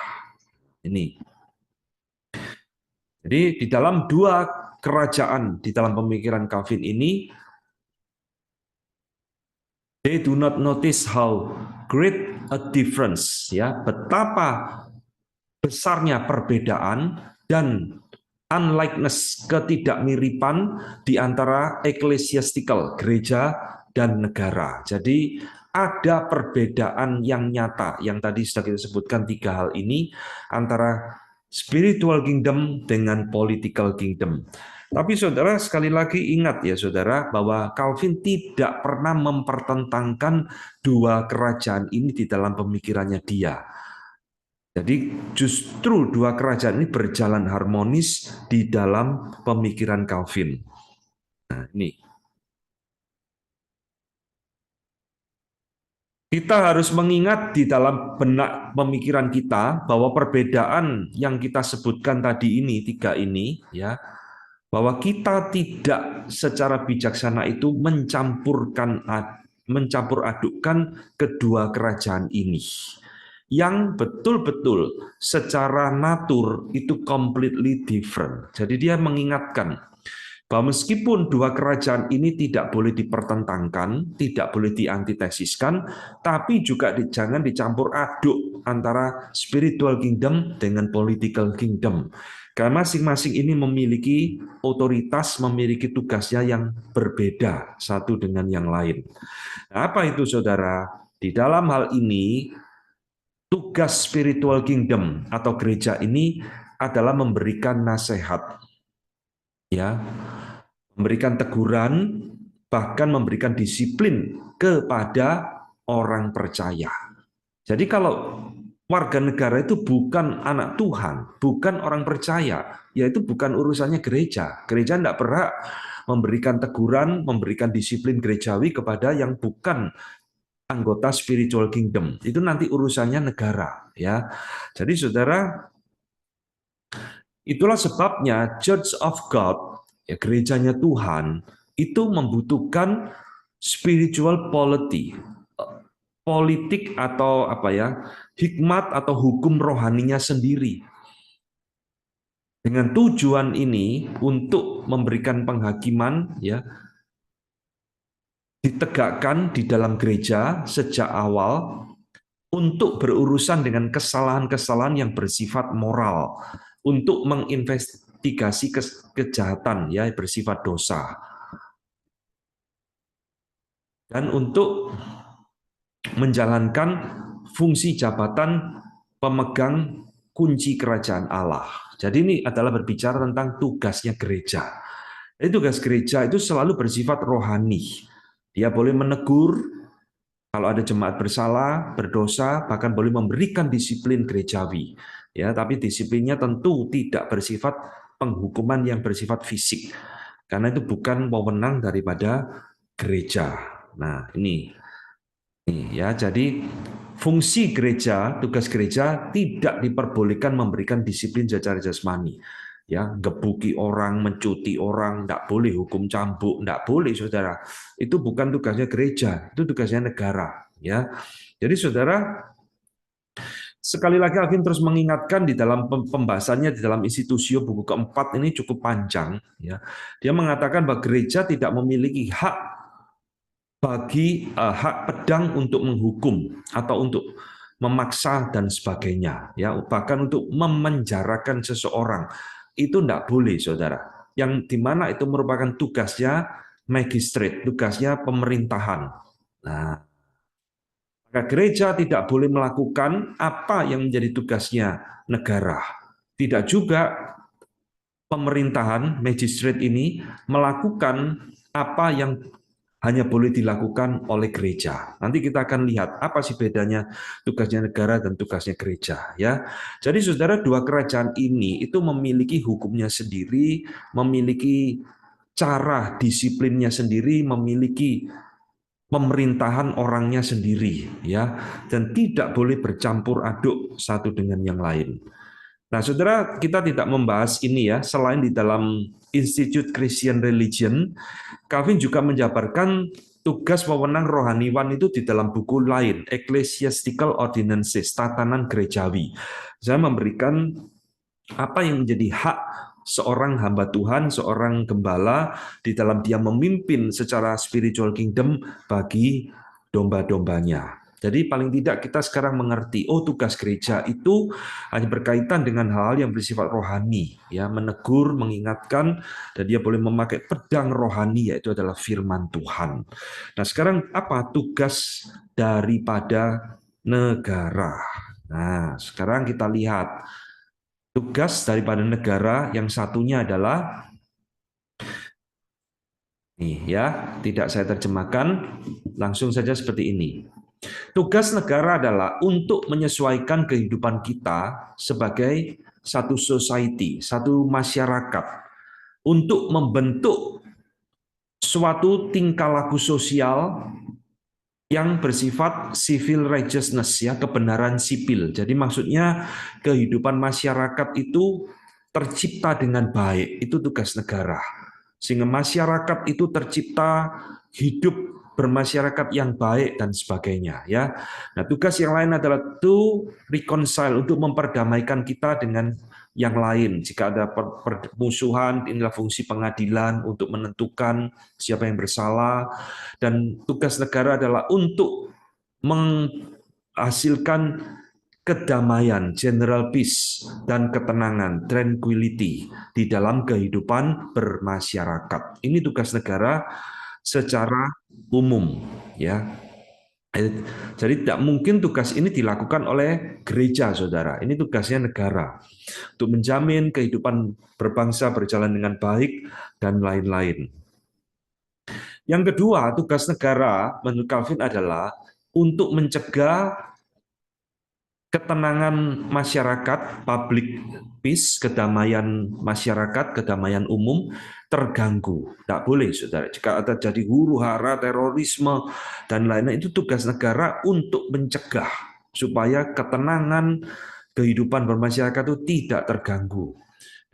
Ini. Jadi di dalam dua kerajaan di dalam pemikiran Calvin ini, they do not notice how great a difference, ya, betapa besarnya perbedaan dan unlikeness, ketidakmiripan di antara ecclesiastical, gereja dan negara. Jadi ada perbedaan yang nyata, yang tadi sudah kita sebutkan tiga hal ini, antara spiritual kingdom dengan political kingdom. Tapi saudara, sekali lagi ingat ya saudara, bahwa Calvin tidak pernah mempertentangkan dua kerajaan ini di dalam pemikirannya dia. Jadi justru dua kerajaan ini berjalan harmonis di dalam pemikiran Calvin. Nah, ini. Kita harus mengingat di dalam benak pemikiran kita bahwa perbedaan yang kita sebutkan tadi ini, tiga ini, ya, bahwa kita tidak secara bijaksana itu mencampur adukkan kedua kerajaan ini. Yang betul-betul secara natur itu completely different. Jadi dia mengingatkan bahwa meskipun dua kerajaan ini tidak boleh dipertentangkan, tidak boleh diantitesiskan, tapi juga jangan dicampur aduk antara spiritual kingdom dengan political kingdom. Karena masing-masing ini memiliki otoritas, memiliki tugasnya yang berbeda satu dengan yang lain. Nah, apa itu saudara? Di dalam hal ini, tugas spiritual kingdom atau gereja ini adalah memberikan nasihat, ya, memberikan teguran, bahkan memberikan disiplin kepada orang percaya. Jadi kalau warga negara itu bukan anak Tuhan, bukan orang percaya, ya itu bukan urusannya gereja. Gereja tidak berhak memberikan teguran, memberikan disiplin gerejawi kepada yang bukan anggota spiritual kingdom. Itu nanti urusannya negara, ya. Jadi saudara, itulah sebabnya Church of God, ya, gerejanya Tuhan, itu membutuhkan spiritual polity, politik atau apa ya, hikmat atau hukum rohaninya sendiri. Dengan tujuan ini untuk memberikan penghakiman, ya, ditegakkan di dalam gereja sejak awal untuk berurusan dengan kesalahan-kesalahan yang bersifat moral, untuk menginvestigasi kejahatan, ya, bersifat dosa. dan untuk menjalankan fungsi jabatan pemegang kunci kerajaan Allah. Jadi ini adalah berbicara tentang tugasnya gereja. Jadi tugas gereja itu selalu bersifat rohani. Dia boleh menegur kalau ada jemaat bersalah, berdosa, bahkan boleh memberikan disiplin gerejawi. Ya, tapi disiplinnya tentu tidak bersifat penghukuman yang bersifat fisik. Karena itu bukan wewenang daripada gereja. Nah, ini ya, jadi fungsi gereja, tugas gereja tidak diperbolehkan memberikan disiplin secara jasmani. Ya, gebuki orang, mencuti orang, tidak boleh, hukum cambuk, tidak boleh, saudara. Itu bukan tugasnya gereja, itu tugasnya negara. Ya, jadi saudara, sekali lagi Alvin terus mengingatkan di dalam pembahasannya di dalam Institusio buku keempat ini cukup panjang. Ya, dia mengatakan bahwa gereja tidak memiliki hak hak pedang untuk menghukum atau untuk memaksa dan sebagainya, ya, bahkan untuk memenjarakan seseorang itu tidak boleh, saudara. Yang dimana itu merupakan tugasnya magistrate, tugasnya pemerintahan. Nah, maka gereja tidak boleh melakukan apa yang menjadi tugasnya negara. Tidak juga pemerintahan magistrate ini melakukan apa yang hanya boleh dilakukan oleh gereja. Nanti kita akan lihat apa sih bedanya tugasnya negara dan tugasnya gereja, ya. Jadi saudara, dua kerajaan ini itu memiliki hukumnya sendiri, memiliki cara disiplinnya sendiri, memiliki pemerintahan orangnya sendiri, ya, dan tidak boleh bercampur aduk satu dengan yang lain. Nah, saudara, kita tidak membahas ini ya, selain di dalam Institute Christian Religion, Calvin juga menjabarkan tugas wewenang rohaniwan itu di dalam buku lain, Ecclesiastical Ordinances, tatanan gerejawi. Saya memberikan apa yang menjadi hak seorang hamba Tuhan, seorang gembala di dalam dia memimpin secara spiritual kingdom bagi domba-dombanya. Jadi paling tidak kita sekarang mengerti, oh tugas gereja itu hanya berkaitan dengan hal-hal yang bersifat rohani, ya, menegur, mengingatkan, dan dia boleh memakai pedang rohani, yaitu adalah firman Tuhan. Nah, sekarang apa tugas daripada negara? Nah, sekarang kita lihat tugas daripada negara yang satunya adalah nih ya, tidak saya terjemahkan, langsung saja seperti ini. Tugas negara adalah untuk menyesuaikan kehidupan kita sebagai satu society, satu masyarakat, untuk membentuk suatu tingkah laku sosial yang bersifat civil righteousness, ya, kebenaran sipil. Jadi maksudnya kehidupan masyarakat itu tercipta dengan baik, itu tugas negara. Sehingga masyarakat itu tercipta hidup bermasyarakat yang baik dan sebagainya, ya. Nah, tugas yang lain adalah to reconcile, untuk memperdamaikan kita dengan yang lain. Jika ada permusuhan, inilah fungsi pengadilan untuk menentukan siapa yang bersalah. Dan tugas negara adalah untuk menghasilkan kedamaian, general peace, dan ketenangan, tranquility, di dalam kehidupan bermasyarakat. Ini tugas negara secara umum, ya. Jadi tidak mungkin tugas ini dilakukan oleh gereja, saudara. Ini tugasnya negara untuk menjamin kehidupan berbangsa berjalan dengan baik dan lain-lain. Yang kedua, tugas negara menurut Calvin adalah untuk mencegah ketenangan masyarakat, public peace, kedamaian masyarakat, kedamaian umum terganggu. Tidak boleh, saudara. Jika ada jadi huru-hara, terorisme, dan lain-lain, itu tugas negara untuk mencegah supaya ketenangan kehidupan bermasyarakat itu tidak terganggu.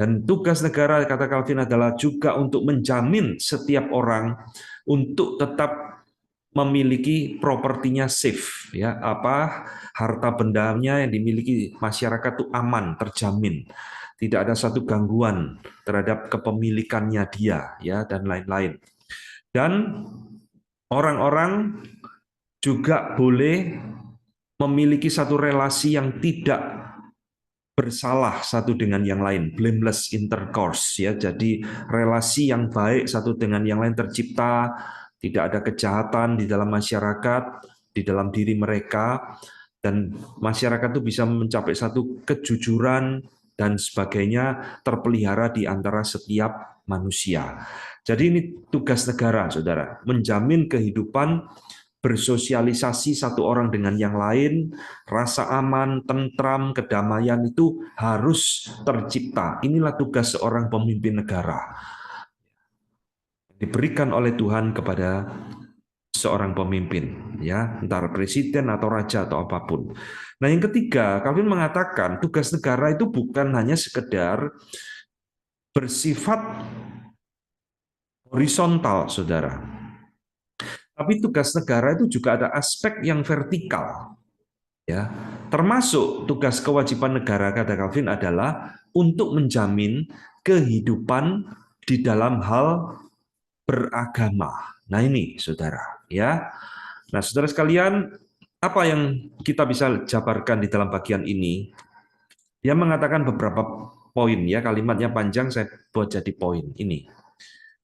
Dan tugas negara, kata Calvin, adalah juga untuk menjamin setiap orang untuk tetap memiliki propertinya safe, ya, apa harta bendanya yang dimiliki masyarakat itu aman, terjamin, tidak ada satu gangguan terhadap kepemilikannya dia, ya, dan lain-lain. Dan orang-orang juga boleh memiliki satu relasi yang tidak bersalah satu dengan yang lain, blameless intercourse, ya. Jadi relasi yang baik satu dengan yang lain tercipta tidak ada kejahatan di dalam masyarakat, di dalam diri mereka, dan masyarakat itu bisa mencapai satu kejujuran dan sebagainya terpelihara di antara setiap manusia. Jadi ini tugas negara, saudara, menjamin kehidupan bersosialisasi satu orang dengan yang lain, rasa aman, tentram, kedamaian itu harus tercipta. Inilah tugas seorang pemimpin negara. Diberikan oleh Tuhan kepada seorang pemimpin, ya, antara presiden atau raja atau apapun. Nah, yang ketiga, Calvin mengatakan tugas negara itu bukan hanya sekedar bersifat horizontal, saudara. Tapi tugas negara itu juga ada aspek yang vertikal, ya. Termasuk tugas kewajiban negara, kata Calvin, adalah untuk menjamin kehidupan di dalam hal beragama. Nah, ini saudara, ya. Nah, saudara sekalian, apa yang kita bisa jabarkan di dalam bagian ini? Dia mengatakan beberapa poin, ya, kalimatnya panjang, saya buat jadi poin ini.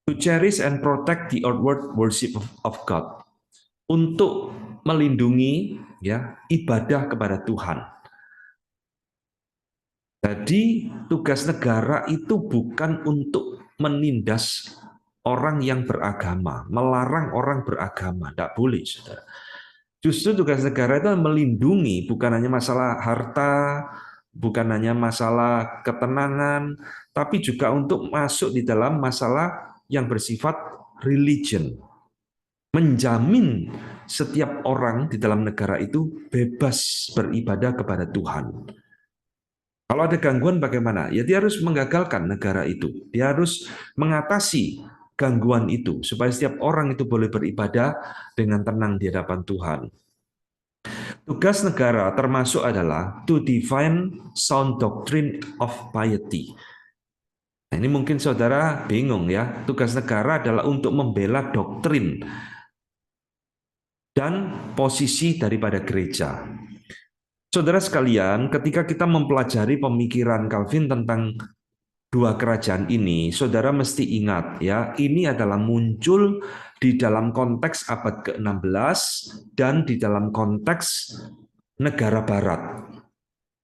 To cherish and protect the outward worship of God. Untuk melindungi, ya, ibadah kepada Tuhan. Jadi tugas negara itu bukan untuk menindas orang yang beragama, melarang orang beragama, tidak boleh, saudara. Justru tugas negara itu melindungi, bukan hanya masalah harta, bukan hanya masalah ketenangan, tapi juga untuk masuk di dalam masalah yang bersifat religion. Menjamin setiap orang di dalam negara itu bebas beribadah kepada Tuhan. Kalau ada gangguan bagaimana? Ya dia harus menggagalkan negara itu. Dia harus mengatasi gangguan itu supaya setiap orang itu boleh beribadah dengan tenang di hadapan Tuhan. Tugas negara termasuk adalah to define sound doctrine of piety. Nah, ini mungkin saudara bingung, ya. Tugas negara adalah untuk membela doktrin dan posisi daripada gereja. Saudara sekalian, ketika kita mempelajari pemikiran Calvin tentang dua kerajaan ini, saudara mesti ingat, ya, ini adalah muncul di dalam konteks abad ke-16 dan di dalam konteks negara barat.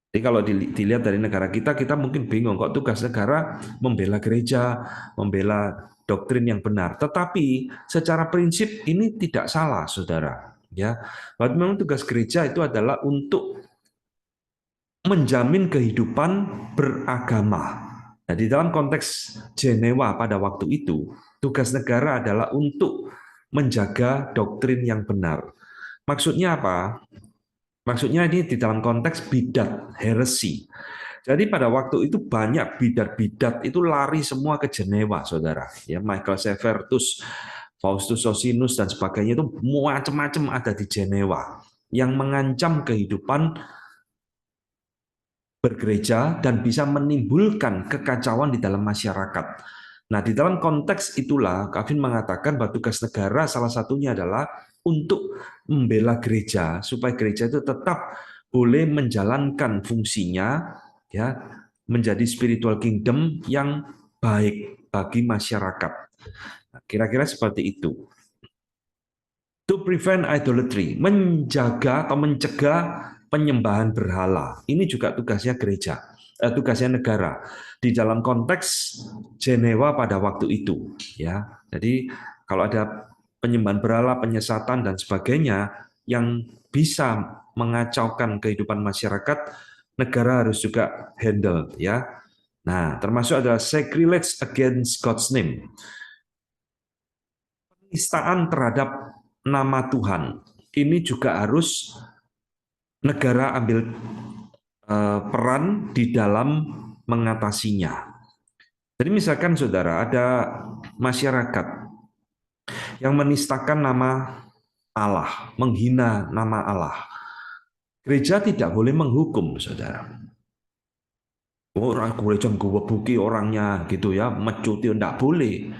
Jadi kalau dilihat dari negara kita mungkin bingung, kok tugas negara membela gereja, membela doktrin yang benar. Tetapi secara prinsip ini tidak salah, saudara. Ya, bahwa memang tugas gereja itu adalah untuk menjamin kehidupan beragama. Nah, di dalam konteks Jenewa pada waktu itu, tugas negara adalah untuk menjaga doktrin yang benar. Maksudnya apa? Maksudnya ini di dalam konteks bidat, heresi. Jadi pada waktu itu banyak bidat-bidat itu lari semua ke Jenewa, saudara. Ya, Michael Severus, Faustus Sosinus dan sebagainya itu macam-macam ada di Jenewa yang mengancam kehidupan bergereja dan bisa menimbulkan kekacauan di dalam masyarakat. Nah, di dalam konteks itulah Calvin mengatakan bahwa tugas negara salah satunya adalah untuk membela gereja supaya gereja itu tetap boleh menjalankan fungsinya, ya, menjadi spiritual kingdom yang baik bagi masyarakat. Nah, kira-kira seperti itu. To prevent idolatry, menjaga atau mencegah penyembahan berhala. Ini juga tugasnya gereja, tugasnya negara di dalam konteks Jenewa pada waktu itu, ya. Jadi kalau ada penyembahan berhala, penyesatan dan sebagainya yang bisa mengacaukan kehidupan masyarakat, negara harus juga handle, ya. Nah, termasuk ada sacrilege against God's name. Penistaan terhadap nama Tuhan. Ini juga harus negara ambil peran di dalam mengatasinya. Jadi misalkan saudara ada masyarakat yang menistakan nama Allah, menghina nama Allah. Gereja tidak boleh menghukum, saudara. Orang gereja ngewebuki orangnya gitu, ya, mecuti, tidak boleh.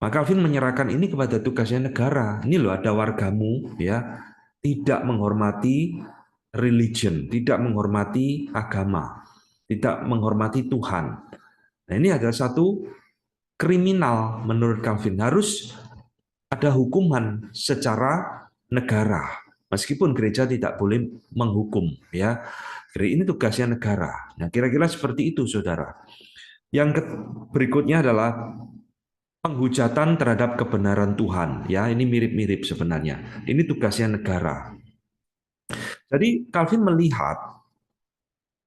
Maka Calvin menyerahkan ini kepada tugasnya negara. Ini loh, ada wargamu, ya, tidak menghormati religion, tidak menghormati agama, tidak menghormati Tuhan. Nah, ini adalah satu kriminal menurut Calvin. Harus ada hukuman secara negara. Meskipun gereja tidak boleh menghukum, ya. Ini tugasnya negara. Nah, kira-kira seperti itu, saudara. Yang berikutnya adalah penghujatan terhadap kebenaran Tuhan. Ya, ini mirip-mirip sebenarnya. Ini tugasnya negara. Jadi Calvin melihat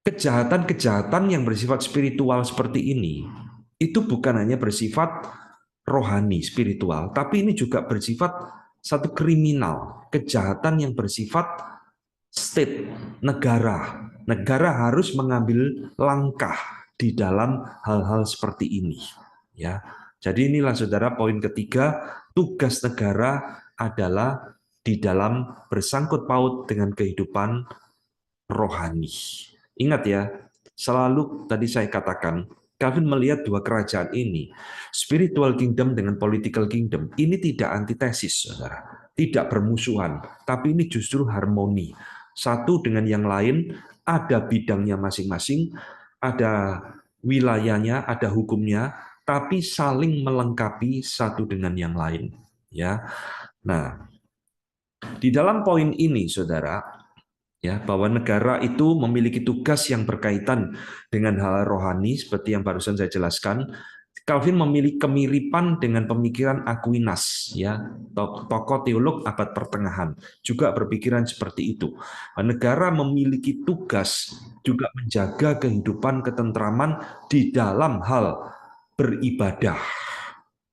kejahatan-kejahatan yang bersifat spiritual seperti ini itu bukan hanya bersifat rohani, spiritual, tapi ini juga bersifat satu kriminal, kejahatan yang bersifat state, negara. Negara harus mengambil langkah di dalam hal-hal seperti ini. Ya, jadi inilah saudara poin ketiga, tugas negara adalah di dalam bersangkut paut dengan kehidupan rohani. Ingat ya, selalu tadi saya katakan, Calvin melihat dua kerajaan ini, spiritual kingdom dengan political kingdom, ini tidak antitesis, saudara. Tidak bermusuhan, tapi ini justru harmoni. Satu dengan yang lain, ada bidangnya masing-masing, ada wilayahnya, ada hukumnya, tapi saling melengkapi satu dengan yang lain. Ya, nah di dalam poin ini, saudara, ya, bahwa negara itu memiliki tugas yang berkaitan dengan hal rohani seperti yang barusan saya jelaskan. Calvin memiliki kemiripan dengan pemikiran Aquinas, ya, tokoh teolog abad pertengahan juga berpikiran seperti itu. Negara memiliki tugas juga menjaga kehidupan ketentraman di dalam hal beribadah,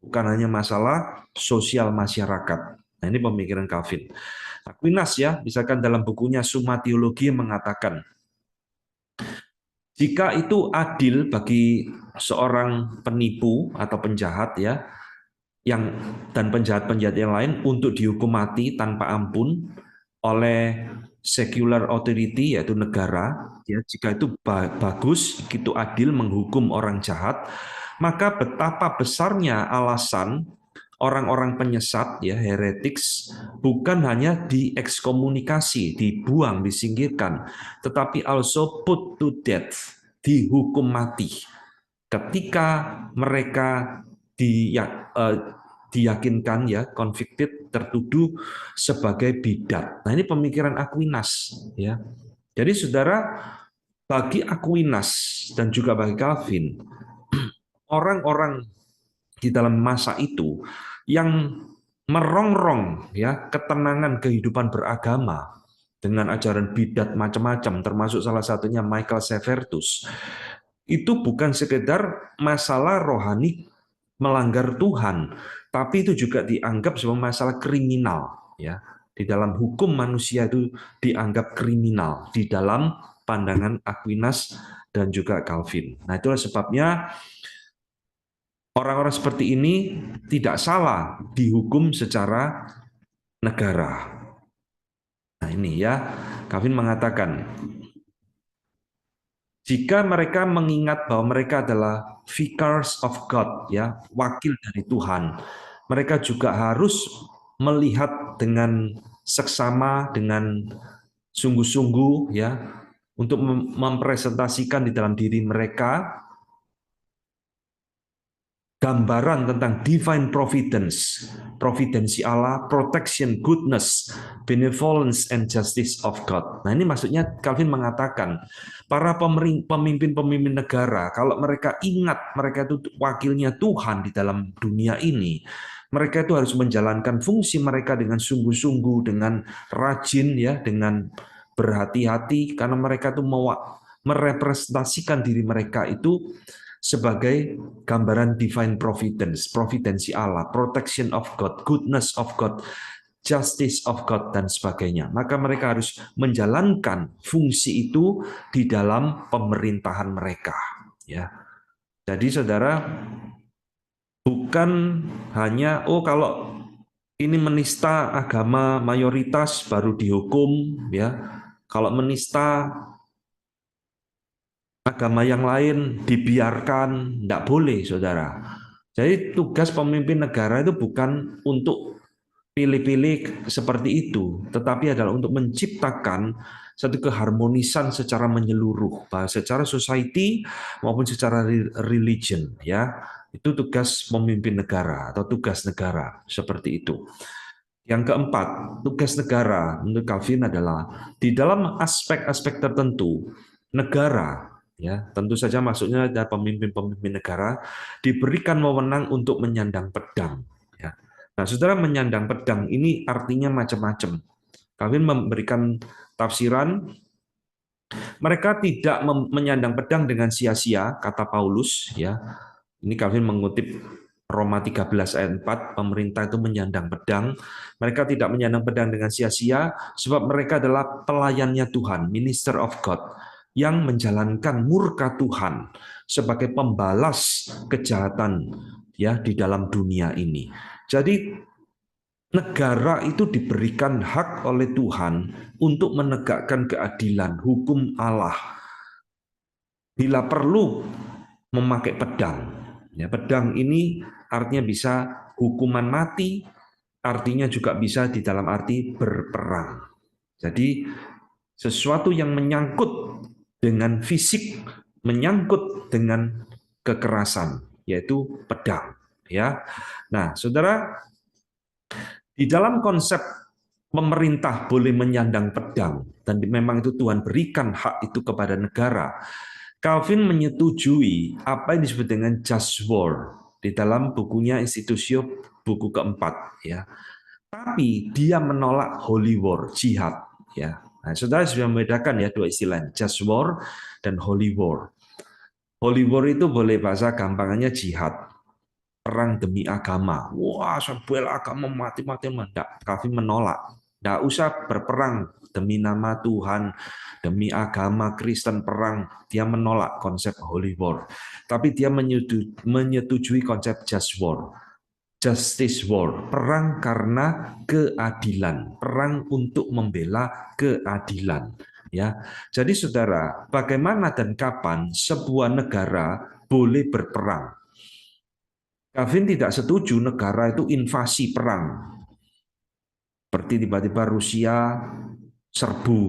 bukan hanya masalah sosial masyarakat. Nah, ini pemikiran Calvin. Aquinas, ya, misalkan dalam bukunya Summa Theologiae mengatakan, jika itu adil bagi seorang penipu atau penjahat, ya, dan penjahat-penjahat yang lain untuk dihukum mati tanpa ampun oleh secular authority, yaitu negara, ya, jika itu bagus, itu adil menghukum orang jahat, maka betapa besarnya alasan orang-orang penyesat, ya, heretics, bukan hanya diekskomunikasi, dibuang, disingkirkan, tetapi also put to death, dihukum mati ketika mereka diyakinkan, ya, convicted, tertuduh sebagai bidat. Nah, ini pemikiran Aquinas, ya. Jadi saudara, bagi Aquinas dan juga bagi Calvin, orang-orang di dalam masa itu yang merongrong, ya, ketenangan kehidupan beragama dengan ajaran bidat macam-macam, termasuk salah satunya Michael Severtus, itu bukan sekedar masalah rohani melanggar Tuhan, tapi itu juga dianggap sebagai masalah kriminal, ya. Di dalam hukum manusia itu dianggap kriminal di dalam pandangan Aquinas dan juga Calvin. Nah, itulah sebabnya orang-orang seperti ini tidak salah dihukum secara negara. Nah, ini, ya, Calvin mengatakan, jika mereka mengingat bahwa mereka adalah vicars of God, ya, wakil dari Tuhan, mereka juga harus melihat dengan seksama, dengan sungguh-sungguh, ya, untuk mempresentasikan di dalam diri mereka gambaran tentang divine providence, providensi Allah, protection, goodness, benevolence, and justice of God. Nah, ini maksudnya Calvin mengatakan, para pemimpin-pemimpin negara, kalau mereka ingat mereka itu wakilnya Tuhan di dalam dunia ini, mereka itu harus menjalankan fungsi mereka dengan sungguh-sungguh, dengan rajin, ya, dengan berhati-hati, karena mereka itu mau merepresentasikan diri mereka itu sebagai gambaran divine providence, providensi Allah, protection of God, goodness of God, justice of God, dan sebagainya. Maka mereka harus menjalankan fungsi itu di dalam pemerintahan mereka. Ya, jadi saudara, bukan hanya kalau ini menista agama mayoritas baru dihukum, ya. Kalau menista agama yang lain dibiarkan, tidak boleh, saudara. Jadi tugas pemimpin negara itu bukan untuk pilih-pilih seperti itu, tetapi adalah untuk menciptakan satu keharmonisan secara menyeluruh, baik secara society maupun secara religion, ya. Itu tugas pemimpin negara atau tugas negara, seperti itu. Yang keempat, tugas negara menurut Calvin adalah di dalam aspek-aspek tertentu negara, ya tentu saja maksudnya ada pemimpin-pemimpin negara diberikan wewenang untuk menyandang pedang. Ya. Nah, saudara, menyandang pedang ini artinya macam-macam. Calvin memberikan tafsiran, mereka tidak menyandang pedang dengan sia-sia, kata Paulus. Ya, ini Calvin mengutip Roma 13 ayat 4, pemerintah itu menyandang pedang. Mereka tidak menyandang pedang dengan sia-sia, sebab mereka adalah pelayannya Tuhan, minister of God, yang menjalankan murka Tuhan sebagai pembalas kejahatan ya di dalam dunia ini. Jadi negara itu diberikan hak oleh Tuhan untuk menegakkan keadilan, hukum Allah. Bila perlu memakai pedang. Ya, pedang ini artinya bisa hukuman mati, artinya juga bisa di dalam arti berperang. Jadi sesuatu yang menyangkut dengan fisik, menyangkut dengan kekerasan, yaitu pedang. Ya, nah, saudara, di dalam konsep pemerintah boleh menyandang pedang dan memang itu Tuhan berikan hak itu kepada negara. Calvin menyetujui apa yang disebut dengan just war di dalam bukunya Institutio, buku keempat, ya. Tapi dia menolak holy war, jihad, ya. Nah, saudara sudah membedakan ya dua istilah, just war dan holy war. Holy war itu boleh bahasa gampangannya jihad, perang demi agama. Wah, sebuah agama mati-mati, enggak. Calvin menolak. Enggak usah berperang demi nama Tuhan, demi agama Kristen perang. Dia menolak konsep holy war. Tapi dia menyetujui konsep just war. Justice war, perang karena keadilan, perang untuk membela keadilan. Ya, jadi saudara, bagaimana dan kapan sebuah negara boleh berperang? Calvin tidak setuju negara itu invasi perang. Seperti tiba-tiba Rusia serbu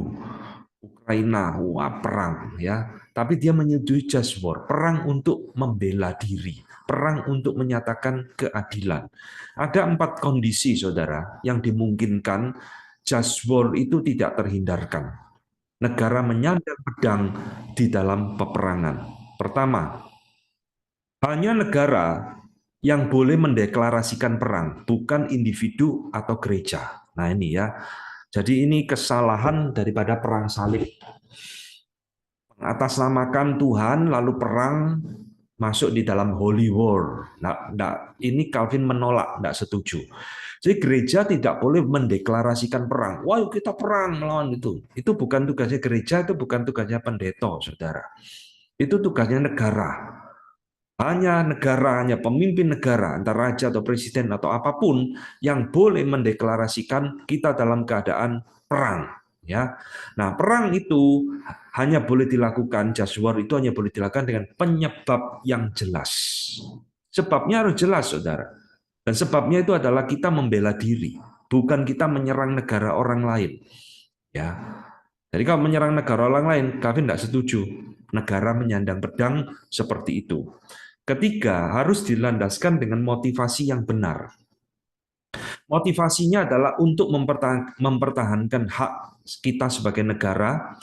Ukraina, wah perang ya. Tapi dia menyetujui just war, perang untuk membela diri, perang untuk menyatakan keadilan. Ada 4 kondisi, saudara, yang dimungkinkan just war itu tidak terhindarkan. Negara menyandang pedang di dalam peperangan. Pertama, hanya negara yang boleh mendeklarasikan perang, bukan individu atau gereja. Nah ini ya, jadi ini kesalahan daripada perang salib. Mengatasnamakan Tuhan lalu perang masuk di dalam holy war. Nah, ini Calvin menolak, tidak setuju. Jadi gereja tidak boleh mendeklarasikan perang. Wah, kita perang melawan itu. Itu bukan tugasnya gereja, itu bukan tugasnya pendeta, saudara. Itu tugasnya negara. Hanya pemimpin negara, entah raja atau presiden atau apapun, yang boleh mendeklarasikan kita dalam keadaan perang. Ya, nah perang itu hanya boleh dilakukan, just war itu hanya boleh dilakukan dengan penyebab yang jelas. Sebabnya harus jelas, saudara. Dan sebabnya itu adalah kita membela diri, bukan kita menyerang negara orang lain. Ya, jadi kalau menyerang negara orang lain, Calvin tidak setuju. Negara menyandang pedang seperti itu. Ketiga, harus dilandaskan dengan motivasi yang benar. Motivasinya adalah untuk mempertahankan hak kita sebagai negara.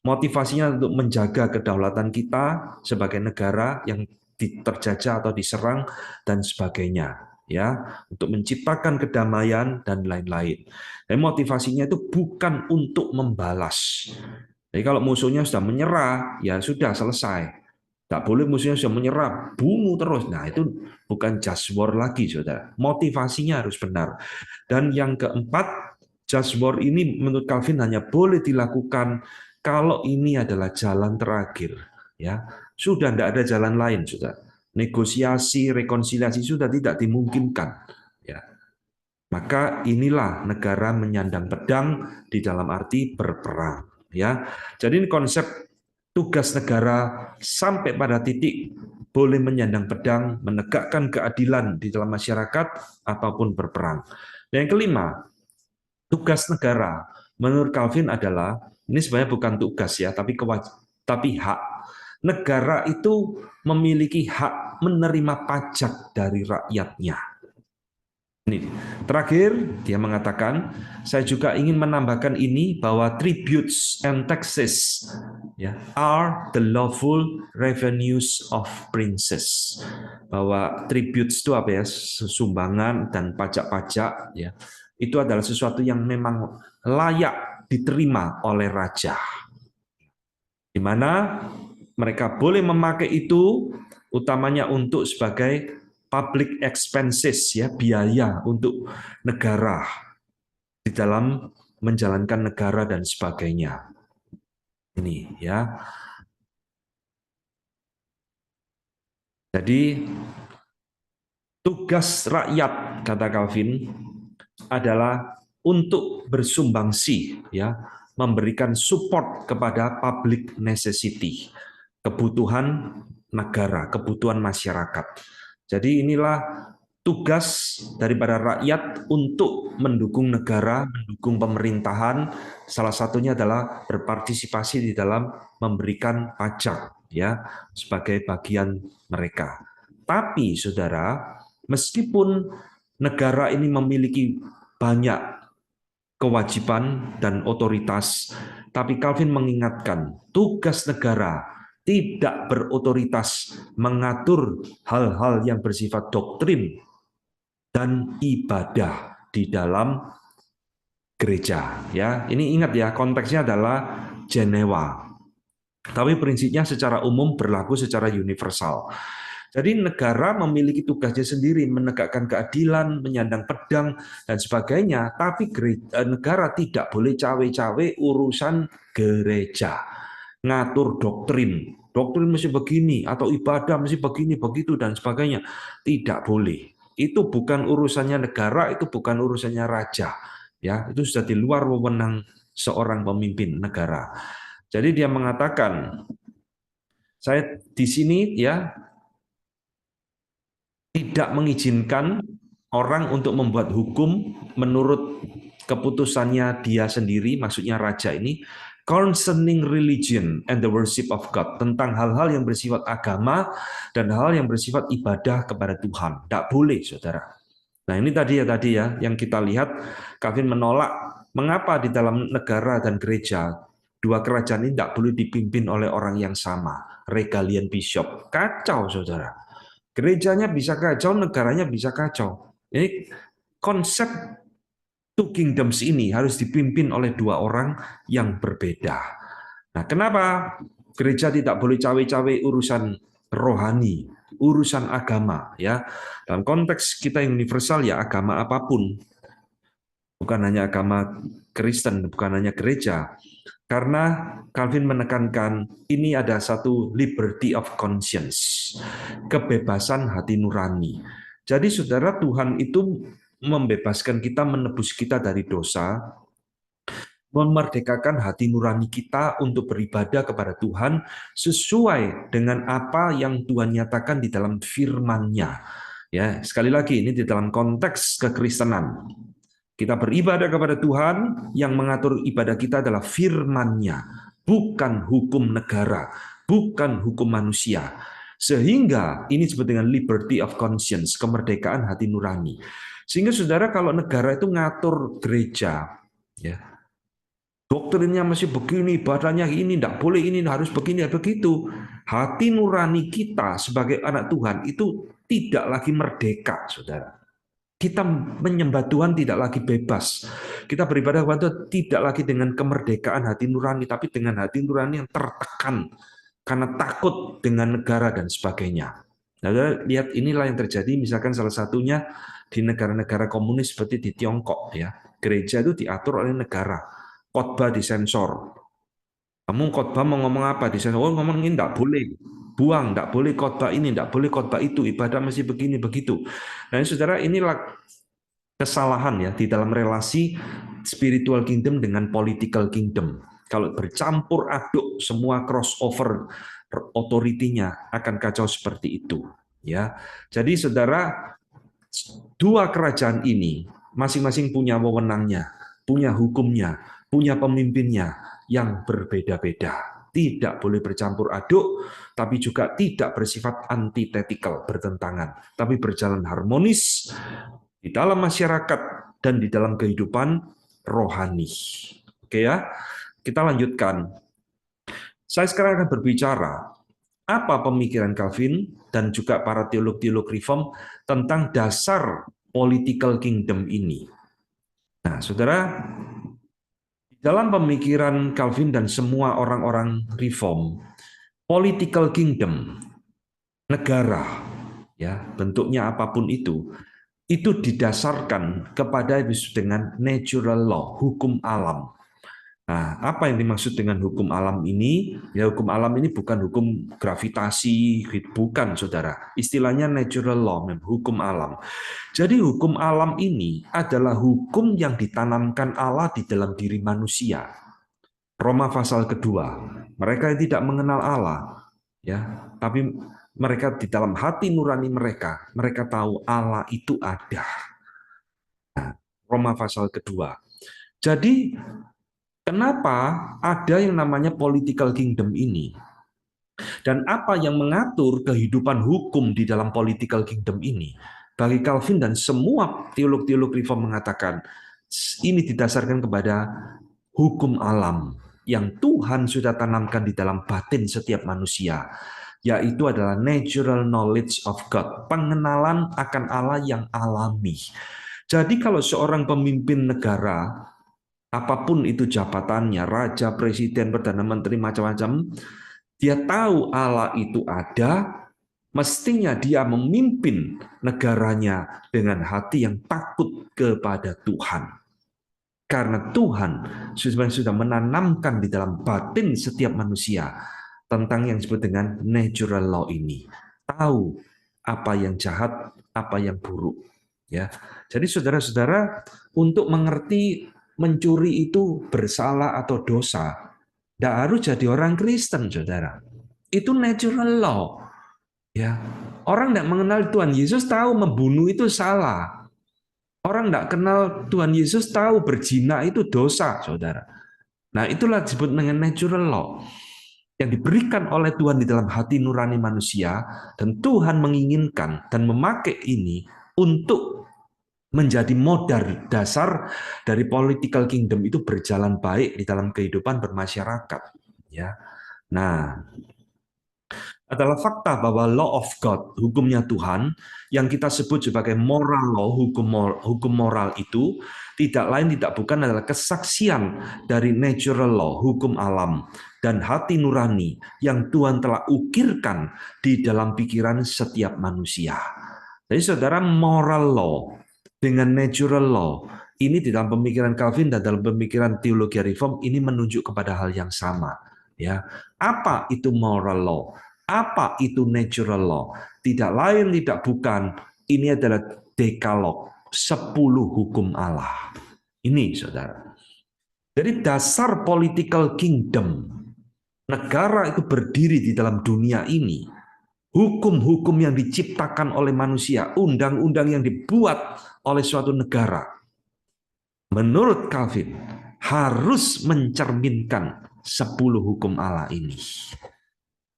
Motivasinya untuk menjaga kedaulatan kita sebagai negara yang terjajah atau diserang dan sebagainya, ya, untuk menciptakan kedamaian dan lain-lain. Dan motivasinya itu bukan untuk membalas. Jadi kalau musuhnya sudah menyerah, ya sudah selesai. Tak boleh musuhnya sudah menyerah, bunuh terus. Nah, itu bukan just war lagi, saudara. Motivasinya harus benar. Dan yang keempat, just war ini menurut Calvin hanya boleh dilakukan kalau ini adalah jalan terakhir. Ya, sudah tidak ada jalan lain, sudah. Negosiasi, rekonsiliasi sudah tidak dimungkinkan. Ya, maka inilah negara menyandang pedang di dalam arti berperang. Ya, jadi ini konsep tugas negara sampai pada titik boleh menyandang pedang, menegakkan keadilan di dalam masyarakat, ataupun berperang. Dan yang kelima, tugas negara menurut Calvin adalah, ini sebenarnya bukan tugas ya, tapi hak. Negara itu memiliki hak berhak menerima pajak dari rakyatnya. Ini terakhir dia mengatakan, saya juga ingin menambahkan ini bahwa tributes and taxes ya are the lawful revenues of princes. Bahwa tributes itu apa ya? Sumbangan dan pajak-pajak ya. Itu adalah sesuatu yang memang layak diterima oleh raja. Di mana mereka boleh memakai itu utamanya untuk sebagai public expenses ya, biaya untuk negara di dalam menjalankan negara dan sebagainya. Ini ya. Jadi tugas rakyat kata Calvin adalah untuk bersumbangsi ya, memberikan support kepada public necessity, kebutuhan negara, kebutuhan masyarakat. Jadi inilah tugas daripada rakyat untuk mendukung negara, mendukung pemerintahan. Salah satunya adalah berpartisipasi di dalam memberikan pajak ya sebagai bagian mereka. Tapi saudara, meskipun negara ini memiliki banyak kewajiban dan otoritas, tapi Calvin mengingatkan tugas negara tidak berotoritas mengatur hal-hal yang bersifat doktrin dan ibadah di dalam gereja. Ya, ini ingat ya, konteksnya adalah Jenewa. Tapi prinsipnya secara umum berlaku secara universal. Jadi negara memiliki tugasnya sendiri, menegakkan keadilan, menyandang pedang, dan sebagainya. Tapi negara tidak boleh cawe-cawe urusan gereja. Ngatur doktrin. Doktrin mesti begini, atau ibadah mesti begini, begitu, dan sebagainya. Tidak boleh. Itu bukan urusannya negara, itu bukan urusannya raja. Ya, itu sudah di luar wewenang seorang pemimpin negara. Jadi dia mengatakan, saya di sini ya tidak mengizinkan orang untuk membuat hukum menurut keputusannya dia sendiri, maksudnya raja ini, concerning religion and the worship of God, tentang hal-hal yang bersifat agama dan hal yang bersifat ibadah kepada Tuhan. Tidak boleh, saudara. Nah ini tadi ya yang kita lihat, Calvin menolak mengapa di dalam negara dan gereja dua kerajaan ini tidak boleh dipimpin oleh orang yang sama, regalian bishop. Kacau, saudara. Gerejanya bisa kacau, negaranya bisa kacau. Ini konsep two kingdoms ini harus dipimpin oleh dua orang yang berbeda. Nah, kenapa gereja tidak boleh cawe-cawe urusan rohani, urusan agama ya. Dalam konteks kita yang universal ya agama apapun. Bukan hanya agama Kristen, bukan hanya gereja. Karena Calvin menekankan ini ada satu liberty of conscience, kebebasan hati nurani. Jadi saudara, Tuhan itu membebaskan kita, menebus kita dari dosa, memerdekakan hati nurani kita untuk beribadah kepada Tuhan sesuai dengan apa yang Tuhan nyatakan di dalam firman-Nya. Ya, sekali lagi ini di dalam konteks kekristenan. Kita beribadah kepada Tuhan, yang mengatur ibadah kita adalah firman-Nya, bukan hukum negara, bukan hukum manusia. Sehingga ini disebut dengan liberty of conscience, kemerdekaan hati nurani. Sehingga saudara, kalau negara itu ngatur gereja, ya, doktrinnya masih begini, ibadahnya ini, tidak boleh ini, harus begini, begitu. Hati nurani kita sebagai anak Tuhan itu tidak lagi merdeka, saudara. Kita menyembah Tuhan tidak lagi bebas. Kita beribadah kepada Tuhan tidak lagi dengan kemerdekaan hati nurani, tapi dengan hati nurani yang tertekan karena takut dengan negara dan sebagainya. Lalu lihat inilah yang terjadi, misalkan salah satunya di negara-negara komunis seperti di Tiongkok ya. Gereja itu diatur oleh negara. Khotbah disensor. Kamu khotbah mau ngomong apa disensor? Oh, ngomong ini enggak boleh. Buang, enggak boleh khotbah ini, enggak boleh khotbah itu, ibadah masih begini begitu. Nah, saudara, inilah kesalahan ya di dalam relasi spiritual kingdom dengan political kingdom. Kalau bercampur aduk semua crossover otoritinya akan kacau seperti itu ya. Jadi saudara, dua kerajaan ini masing-masing punya wewenangnya, punya hukumnya, punya pemimpinnya yang berbeda-beda. Tidak boleh bercampur aduk, tapi juga tidak bersifat antitetikal, bertentangan, tapi berjalan harmonis di dalam masyarakat dan di dalam kehidupan rohani. Oke ya, kita lanjutkan. Saya sekarang akan berbicara apa pemikiran Calvin dan juga para teolog-teolog Reform tentang dasar political kingdom ini. Nah, saudara, di dalam pemikiran Calvin dan semua orang-orang Reform, political kingdom, negara, ya bentuknya apapun itu didasarkan kepada yang disebut dengan natural law, hukum alam. Nah, apa yang dimaksud dengan hukum alam ini? Ya, hukum alam ini bukan hukum gravitasi, bukan, saudara. Istilahnya natural law, hukum alam. Jadi hukum alam ini adalah hukum yang ditanamkan Allah di dalam diri manusia. Roma pasal kedua, mereka yang tidak mengenal Allah, ya, tapi mereka di dalam hati nurani mereka tahu Allah itu ada. Nah, Roma pasal kedua. Jadi kenapa ada yang namanya political kingdom ini? Dan apa yang mengatur kehidupan hukum di dalam political kingdom ini? Bagi Calvin dan semua teolog-teolog Reform mengatakan, ini didasarkan kepada hukum alam yang Tuhan sudah tanamkan di dalam batin setiap manusia, yaitu adalah natural knowledge of God, pengenalan akan Allah yang alami. Jadi kalau seorang pemimpin negara, apapun itu jabatannya, raja, presiden, perdana menteri, macam-macam, dia tahu Allah itu ada, mestinya dia memimpin negaranya dengan hati yang takut kepada Tuhan. Karena Tuhan sudah menanamkan di dalam batin setiap manusia tentang yang disebut dengan natural law ini. Tahu apa yang jahat, apa yang buruk. Ya, jadi saudara-saudara, untuk mengerti mencuri itu bersalah atau dosa, tidak harus jadi orang Kristen, saudara. Itu natural law. Ya, orang tidak mengenal Tuhan Yesus tahu membunuh itu salah. Orang tidak kenal Tuhan Yesus tahu berzina itu dosa, saudara. Nah, itulah disebut dengan natural law yang diberikan oleh Tuhan di dalam hati nurani manusia, dan Tuhan menginginkan dan memakai ini untuk menjadi modal dasar dari political kingdom itu berjalan baik di dalam kehidupan bermasyarakat. Ya, nah, adalah fakta bahwa law of God, hukumnya Tuhan, yang kita sebut sebagai moral law, hukum moral itu tidak lain tidak bukan adalah kesaksian dari natural law, hukum alam, dan hati nurani yang Tuhan telah ukirkan di dalam pikiran setiap manusia. Jadi saudara, moral law dengan natural law ini di dalam pemikiran Calvin dan dalam pemikiran teologi Reform ini menunjuk kepada hal yang sama. Ya, apa itu moral law? Apa itu natural law? Tidak lain tidak bukan, ini adalah dekalog, 10 hukum Allah. Ini saudara. Jadi dasar political kingdom, negara itu berdiri di dalam dunia ini. Hukum-hukum yang diciptakan oleh manusia, undang-undang yang dibuat oleh suatu negara, menurut Calvin, harus mencerminkan 10 hukum Allah ini.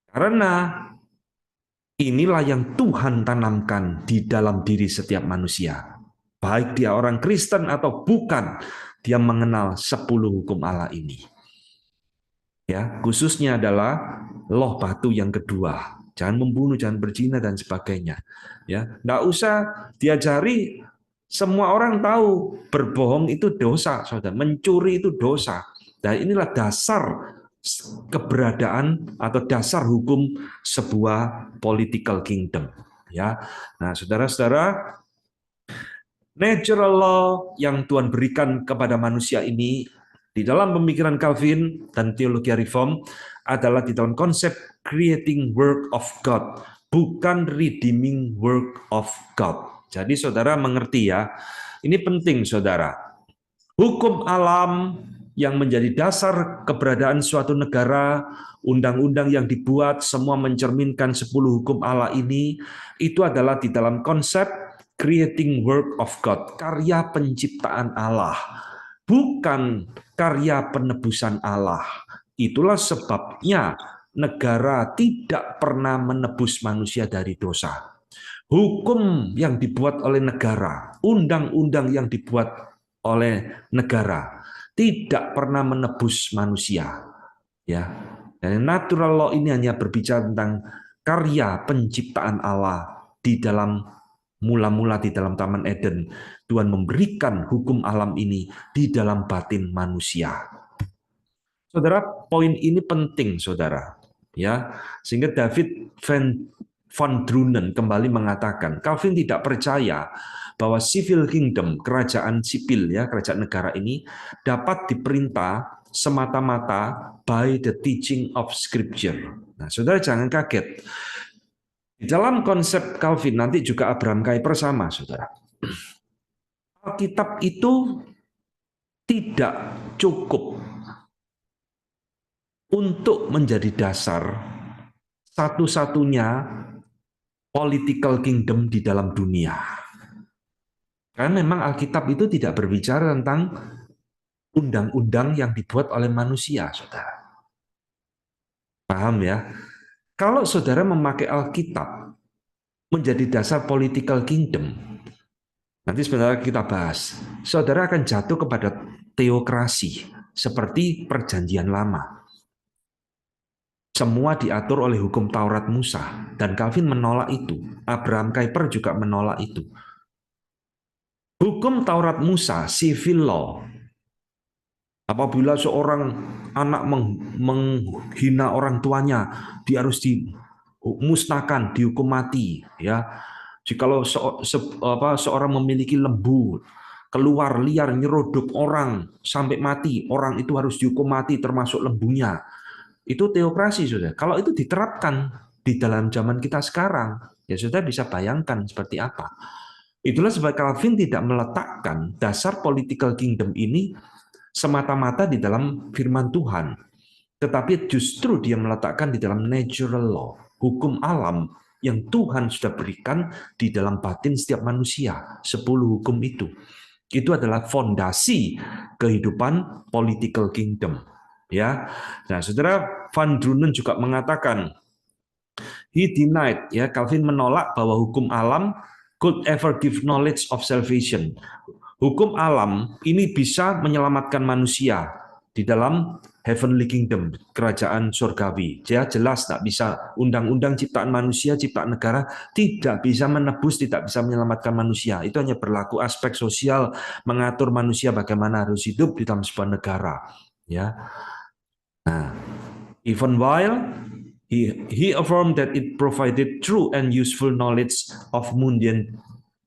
Karena inilah yang Tuhan tanamkan di dalam diri setiap manusia. Baik dia orang Kristen atau bukan, dia mengenal 10 hukum Allah ini. Ya, khususnya adalah loh batu yang kedua. Jangan membunuh, jangan berzina dan sebagainya. Ya, enggak usah diajari, semua orang tahu berbohong itu dosa, saudara. Mencuri itu dosa. Dan inilah dasar keberadaan atau dasar hukum sebuah political kingdom. Ya, nah saudara-saudara, natural law yang Tuhan berikan kepada manusia ini di dalam pemikiran Calvin dan teologi Reform adalah di dalam konsep creating work of God, bukan redeeming work of God. Jadi saudara mengerti ya, ini penting saudara. Hukum alam yang menjadi dasar keberadaan suatu negara, undang-undang yang dibuat, semua mencerminkan 10 hukum Allah ini, itu adalah di dalam konsep creating work of God, karya penciptaan Allah, bukan karya penebusan Allah. Itulah sebabnya negara tidak pernah menebus manusia dari dosa. Hukum yang dibuat oleh negara, undang-undang yang dibuat oleh negara tidak pernah menebus manusia. Ya, dan natural law ini hanya berbicara tentang karya penciptaan Allah di dalam mula-mula di dalam Taman Eden. Tuhan memberikan hukum alam ini di dalam batin manusia. Saudara, poin ini penting, saudara. Ya, sehingga David Van Drunen kembali mengatakan, Calvin tidak percaya bahwa civil kingdom, kerajaan sipil, ya, kerajaan negara ini dapat diperintah semata-mata by the teaching of Scripture. Nah, saudara jangan kaget. Di dalam konsep Calvin nanti juga Abraham Kuyper sama, saudara. Alkitab itu tidak cukup untuk menjadi dasar satu-satunya political kingdom di dalam dunia. Karena memang Alkitab itu tidak berbicara tentang undang-undang yang dibuat oleh manusia, saudara. Paham ya? Kalau saudara memakai Alkitab menjadi dasar political kingdom, nanti sebentar kita bahas, saudara akan jatuh kepada teokrasi seperti perjanjian lama. Semua diatur oleh hukum Taurat Musa, dan Calvin menolak itu. Abraham Kuyper juga menolak itu. Hukum Taurat Musa, civil law, apabila seorang anak menghina orang tuanya, dia harus dimusnahkan, dihukum mati. Ya, jikalau seorang memiliki lembu keluar liar nyeruduk orang sampai mati, orang itu harus dihukum mati termasuk lembunya. Itu teokrasi, sudah. Kalau itu diterapkan di dalam zaman kita sekarang, ya sudah bisa bayangkan seperti apa. Itulah sebab Calvin tidak meletakkan dasar political kingdom ini semata-mata di dalam firman Tuhan, tetapi justru dia meletakkan di dalam natural law, hukum alam yang Tuhan sudah berikan di dalam batin setiap manusia. 10 hukum itu adalah fondasi kehidupan political kingdom. Ya, nah saudara, Van Drunen juga mengatakan, he denied, ya, Calvin menolak bahwa hukum alam could ever give knowledge of salvation. Hukum alam ini bisa menyelamatkan manusia di dalam heavenly kingdom, kerajaan surgawi. Ya, jelas tak bisa. Undang-undang ciptaan manusia, ciptaan negara tidak bisa menebus, tidak bisa menyelamatkan manusia. Itu hanya berlaku aspek sosial, mengatur manusia bagaimana harus hidup di dalam sebuah negara. Ya. Nah, even while he affirmed that it provided true and useful knowledge of mundane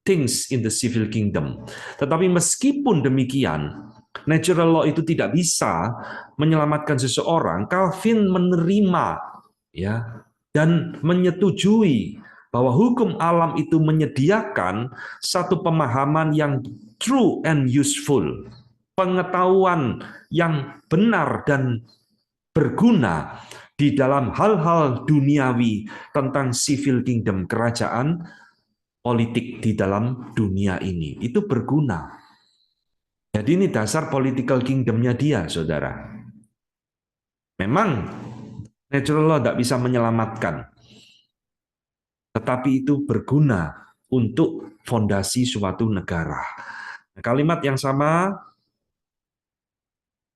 things in the civil kingdom. Tetapi meskipun demikian, natural law itu tidak bisa menyelamatkan seseorang. Calvin menerima, ya, dan menyetujui bahwa hukum alam itu menyediakan satu pemahaman yang true and useful, pengetahuan yang benar dan berguna di dalam hal-hal duniawi tentang civil kingdom, kerajaan politik di dalam dunia ini. Itu berguna. Jadi ini dasar political kingdom-nya dia, saudara. Memang natural law tidak bisa menyelamatkan, tetapi itu berguna untuk fondasi suatu negara. Kalimat yang sama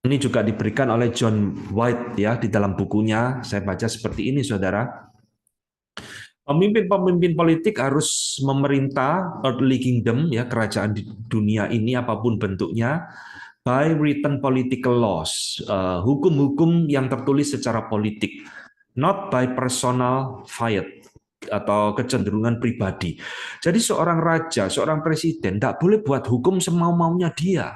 ini juga diberikan oleh John White, ya, di dalam bukunya. Saya baca seperti ini, saudara. Pemimpin-pemimpin politik harus memerintah earthly kingdom, ya, kerajaan di dunia ini apapun bentuknya, by written political laws, hukum-hukum yang tertulis secara politik, not by personal fiat atau kecenderungan pribadi. Jadi seorang raja, seorang presiden tidak boleh buat hukum semau-maunya dia.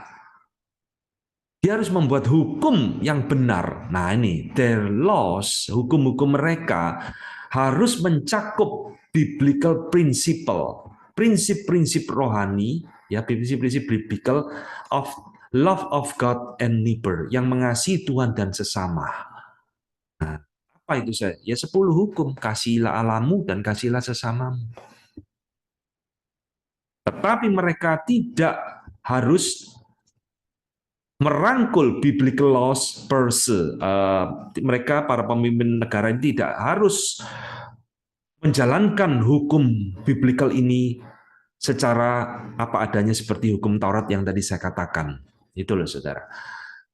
Dia harus membuat hukum yang benar. Nah ini, their laws, hukum-hukum mereka harus mencakup biblical principle, prinsip-prinsip rohani, ya, prinsip-prinsip biblical of love of God and neighbor, yang mengasihi Tuhan dan sesama. Nah, apa itu saya? Ya 10 hukum, kasihilah Allahmu dan kasihilah sesamamu. Tetapi mereka tidak harus merangkul biblical laws per se. Mereka para pemimpin negara ini tidak harus menjalankan hukum biblical ini secara apa adanya seperti hukum Taurat yang tadi saya katakan. Itu loh saudara.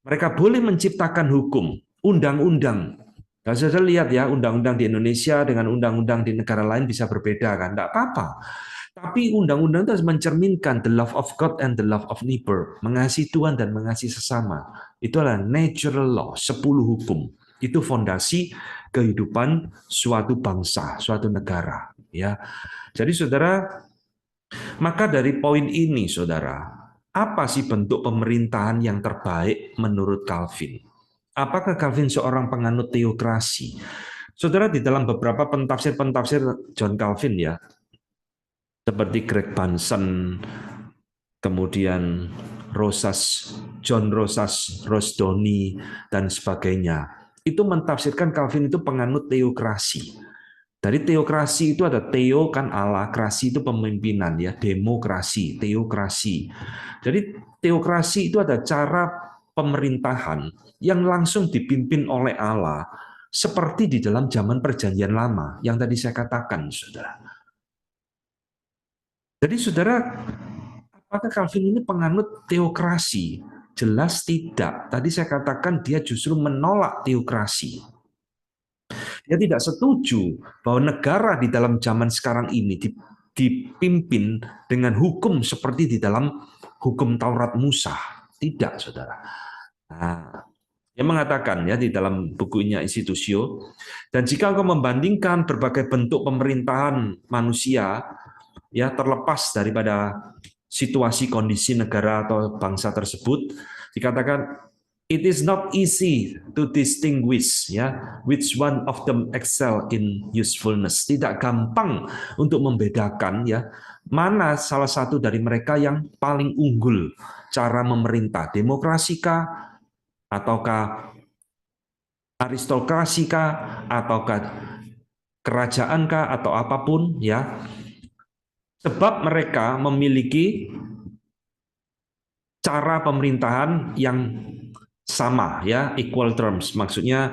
Mereka boleh menciptakan hukum, undang-undang. Nah, saudara lihat ya, undang-undang di Indonesia dengan undang-undang di negara lain bisa berbeda kan? Tidak apa-apa. Tapi undang-undang itu harus mencerminkan the love of God and the love of neighbor, mengasihi Tuhan dan mengasihi sesama. Itu adalah natural law, 10 hukum. Itu fondasi kehidupan suatu bangsa, suatu negara. Ya, jadi saudara, maka dari poin ini, saudara, apa sih bentuk pemerintahan yang terbaik menurut Calvin? Apakah Calvin seorang penganut teokrasi? Saudara, di dalam beberapa pentafsir-pentafsir John Calvin ya, seperti Greg Bahnsen, kemudian John Rosas Rosdoni, dan sebagainya, itu mentafsirkan Calvin itu penganut teokrasi. Dari teokrasi itu ada teo kan Allah, krasi itu pemimpinan ya, demokrasi, teokrasi. Jadi teokrasi itu ada cara pemerintahan yang langsung dipimpin oleh Allah seperti di dalam zaman Perjanjian Lama yang tadi saya katakan, saudara. Jadi saudara, apakah Calvin ini penganut teokrasi? Jelas tidak. Tadi saya katakan dia justru menolak teokrasi. Dia tidak setuju bahwa negara di dalam zaman sekarang ini dipimpin dengan hukum seperti di dalam hukum Taurat Musa. Tidak, saudara. Nah, dia mengatakan ya di dalam bukunya Institutio, dan jika engkau membandingkan berbagai bentuk pemerintahan manusia, ya terlepas daripada situasi kondisi negara atau bangsa tersebut, dikatakan it is not easy to distinguish ya which one of them excel in usefulness. Tidak gampang untuk membedakan ya mana salah satu dari mereka yang paling unggul cara memerintah, demokrasikah ataukah aristokrasikah ataukah kerajaanKah atau apapun ya. Sebab mereka memiliki cara pemerintahan yang sama ya, equal terms, maksudnya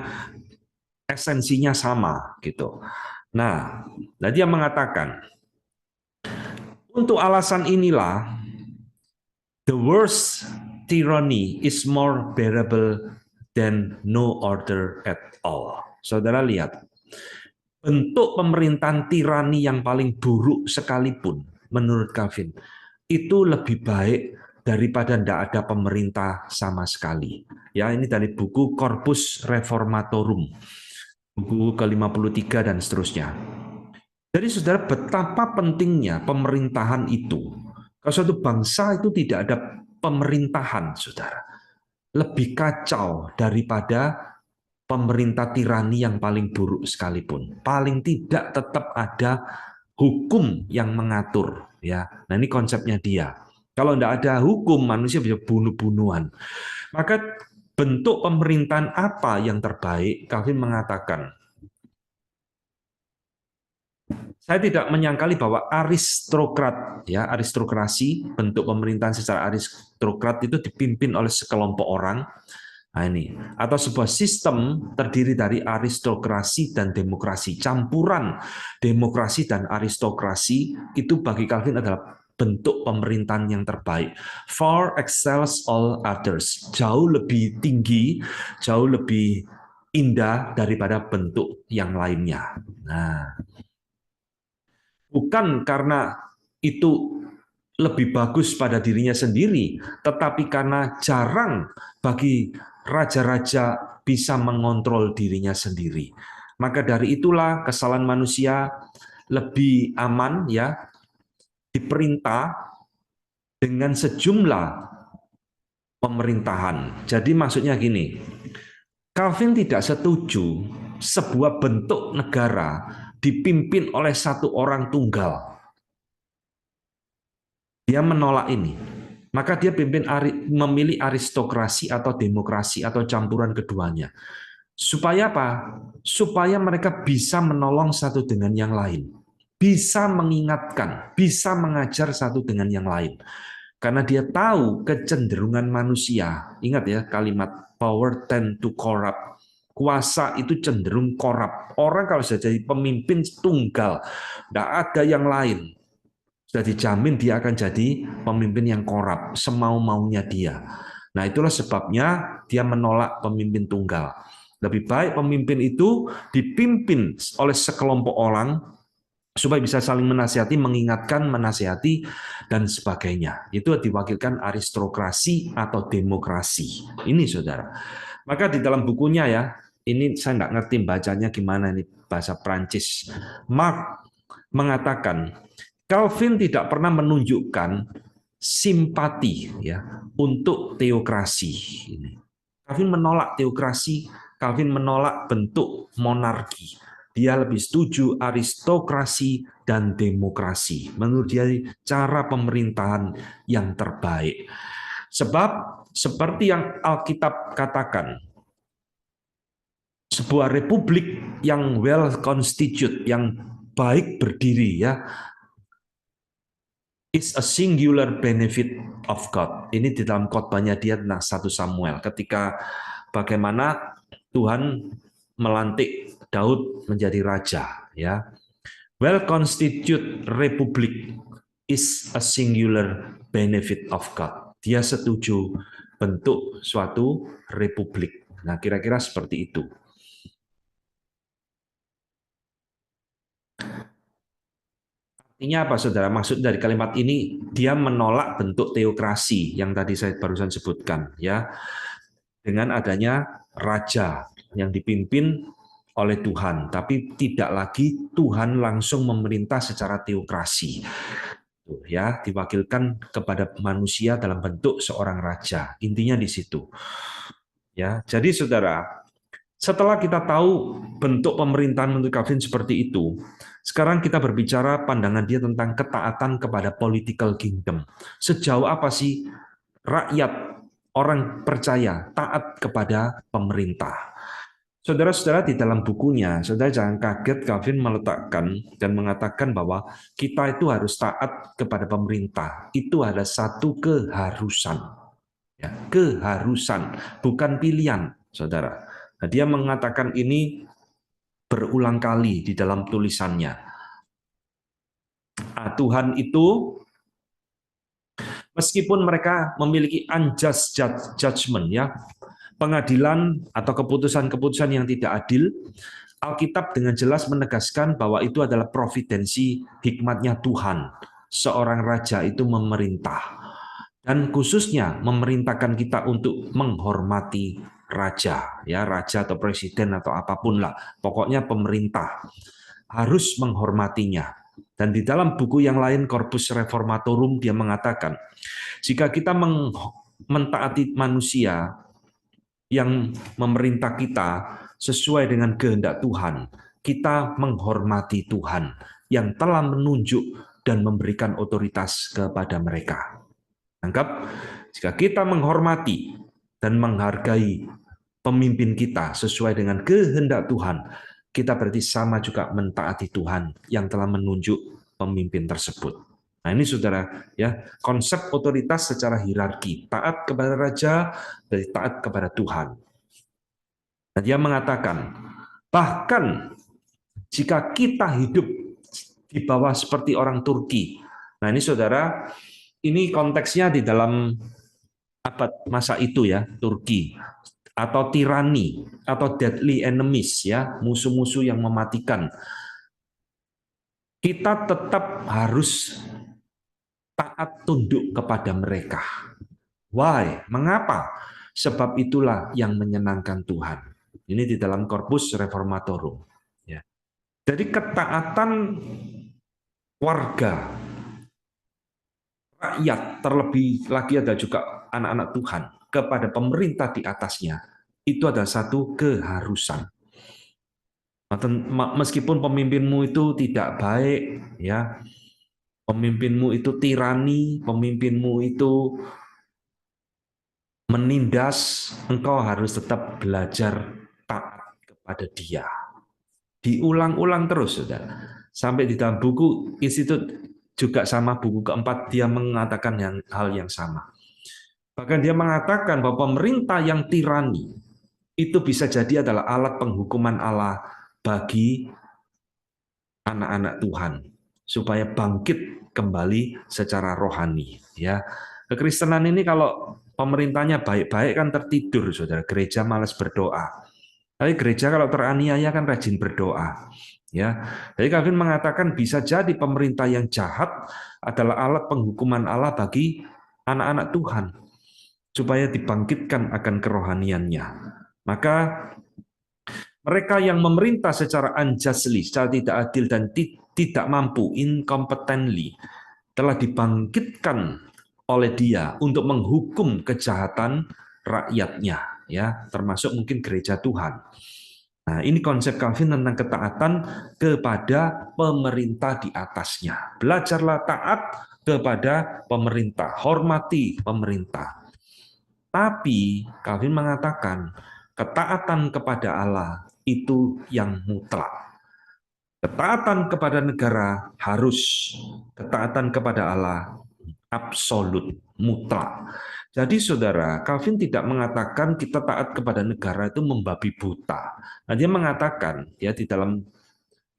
esensinya sama gitu. Nah, dia mengatakan untuk alasan inilah the worst tyranny is more bearable than no order at all. Saudara lihat, bentuk pemerintahan tirani yang paling buruk sekalipun menurut Calvin itu lebih baik daripada tidak ada pemerintah sama sekali. Ya, ini dari buku Corpus Reformatorum, buku ke-53 dan seterusnya. Jadi saudara, betapa pentingnya pemerintahan itu. Kalau suatu bangsa itu tidak ada pemerintahan, saudara, lebih kacau daripada pemerintah tirani yang paling buruk sekalipun. Paling tidak tetap ada hukum yang mengatur. Ya, nah ini konsepnya dia. Kalau tidak ada hukum, manusia bisa bunuh-bunuhan. Maka bentuk pemerintahan apa yang terbaik? Calvin mengatakan, saya tidak menyangkali bahwa aristokrat, ya aristokrasi, bentuk pemerintahan secara aristokrat itu dipimpin oleh sekelompok orang. Nah ini, atau sebuah sistem terdiri dari aristokrasi dan demokrasi. Campuran demokrasi dan aristokrasi itu bagi Calvin adalah bentuk pemerintahan yang terbaik. Far excels all others. Jauh lebih tinggi, jauh lebih indah daripada bentuk yang lainnya. Nah, bukan karena itu lebih bagus pada dirinya sendiri, tetapi karena jarang bagi raja-raja bisa mengontrol dirinya sendiri. Maka dari itulah kesalahan manusia lebih aman ya diperintah dengan sejumlah pemerintahan. Jadi maksudnya gini, Calvin tidak setuju sebuah bentuk negara dipimpin oleh satu orang tunggal. Dia menolak ini. Maka dia memilih aristokrasi atau demokrasi atau campuran keduanya. Supaya apa? Supaya mereka bisa menolong satu dengan yang lain. Bisa mengingatkan, bisa mengajar satu dengan yang lain. Karena dia tahu kecenderungan manusia. Ingat ya kalimat power tend to corrupt. Kuasa itu cenderung korup. Orang kalau sudah jadi pemimpin tunggal, tidak ada yang lain. Sudah dijamin dia akan jadi pemimpin yang korup, semau-maunya dia. Nah itulah sebabnya dia menolak pemimpin tunggal. Lebih baik pemimpin itu dipimpin oleh sekelompok orang supaya bisa saling menasihati, mengingatkan, menasihati, dan sebagainya. Itu diwakilkan aristokrasi atau demokrasi. Ini saudara. Maka di dalam bukunya ya, ini saya nggak ngerti bacanya gimana ini bahasa Prancis. Mark mengatakan Calvin tidak pernah menunjukkan simpati ya untuk teokrasi. Calvin menolak teokrasi, Calvin menolak bentuk monarki. Dia lebih setuju aristokrasi dan demokrasi. Menurut dia cara pemerintahan yang terbaik. Sebab seperti yang Alkitab katakan, sebuah republik yang well constituted, yang baik berdiri ya, is a singular benefit of God. Ini di dalam khotbahnya dia tentang 1 Samuel. Ketika bagaimana Tuhan melantik Daud menjadi raja, ya. Well constituted republic is a singular benefit of God. Dia setuju bentuk suatu republik. Nah, kira-kira seperti itu. Artinya apa, saudara? Maksud dari kalimat ini, dia menolak bentuk teokrasi yang tadi saya barusan sebutkan, ya, dengan adanya raja yang dipimpin oleh Tuhan, tapi tidak lagi Tuhan langsung memerintah secara teokrasi, ya, diwakilkan kepada manusia dalam bentuk seorang raja. Intinya di situ, ya. Jadi, saudara, setelah kita tahu bentuk pemerintahan menurut Calvin seperti itu, sekarang kita berbicara pandangan dia tentang ketaatan kepada political kingdom. Sejauh apa sih rakyat, orang percaya, taat kepada pemerintah? Saudara-saudara, di dalam bukunya, saudara jangan kaget Calvin meletakkan dan mengatakan bahwa kita itu harus taat kepada pemerintah. Itu ada satu keharusan. Ya, keharusan, bukan pilihan, saudara. Nah, dia mengatakan ini berulang kali di dalam tulisannya. Nah, Tuhan itu meskipun mereka memiliki unjust judgment, ya, pengadilan atau keputusan-keputusan yang tidak adil, Alkitab dengan jelas menegaskan bahwa itu adalah providensi hikmatnya Tuhan. Seorang raja itu memerintah. Dan khususnya memerintahkan kita untuk menghormati raja, ya, raja atau presiden atau apapun lah. Pokoknya pemerintah harus menghormatinya. Dan di dalam buku yang lain, Corpus Reformatorum, dia mengatakan, jika kita mentaati manusia yang memerintah kita sesuai dengan kehendak Tuhan, kita menghormati Tuhan yang telah menunjuk dan memberikan otoritas kepada mereka. Anggap, jika kita menghormati dan menghargai pemimpin kita sesuai dengan kehendak Tuhan, kita berarti sama juga mentaati Tuhan yang telah menunjuk pemimpin tersebut. Nah ini saudara, ya, konsep otoritas secara hierarki, taat kepada raja, dari taat kepada Tuhan. Dan dia mengatakan, bahkan jika kita hidup di bawah seperti orang Turki, nah ini saudara, ini konteksnya di dalam abad masa itu ya, Turki, atau tirani, atau deadly enemies, ya, musuh-musuh yang mematikan. Kita tetap harus taat tunduk kepada mereka. Why? Mengapa? Sebab itulah yang menyenangkan Tuhan. Ini di dalam Corpus Reformatorum. Ya. Jadi ketaatan warga, rakyat, terlebih lagi ada juga anak-anak Tuhan kepada pemerintah di atasnya, itu adalah satu keharusan. Meskipun pemimpinmu itu tidak baik, ya, pemimpinmu itu tirani, pemimpinmu itu menindas, engkau harus tetap belajar taat kepada dia. Diulang-ulang terus, saudara. Sampai di dalam buku Institut juga sama buku keempat, dia mengatakan hal yang sama. Bahkan dia mengatakan bahwa pemerintah yang tirani itu bisa jadi adalah alat penghukuman Allah bagi anak-anak Tuhan supaya bangkit kembali secara rohani. Ya, kekristenan ini kalau pemerintahnya baik-baik kan tertidur, saudara. Gereja malas berdoa. Tapi gereja kalau teraniaya kan rajin berdoa. Ya, jadi Calvin mengatakan bisa jadi pemerintah yang jahat adalah alat penghukuman Allah bagi anak-anak Tuhan supaya dibangkitkan akan kerohaniannya. Maka mereka yang memerintah secara unjustly, secara tidak adil dan tidak mampu, incompetently, telah dibangkitkan oleh dia untuk menghukum kejahatan rakyatnya, ya, termasuk mungkin gereja Tuhan. Nah, ini konsep Calvin tentang ketaatan kepada pemerintah di atasnya. Belajarlah taat kepada pemerintah, hormati pemerintah. Tapi Calvin mengatakan ketaatan kepada Allah itu yang mutlak. Ketaatan kepada negara harus, ketaatan kepada Allah absolut, mutlak. Jadi saudara, Calvin tidak mengatakan kita taat kepada negara itu membabi buta. Nah, dia mengatakan ya di dalam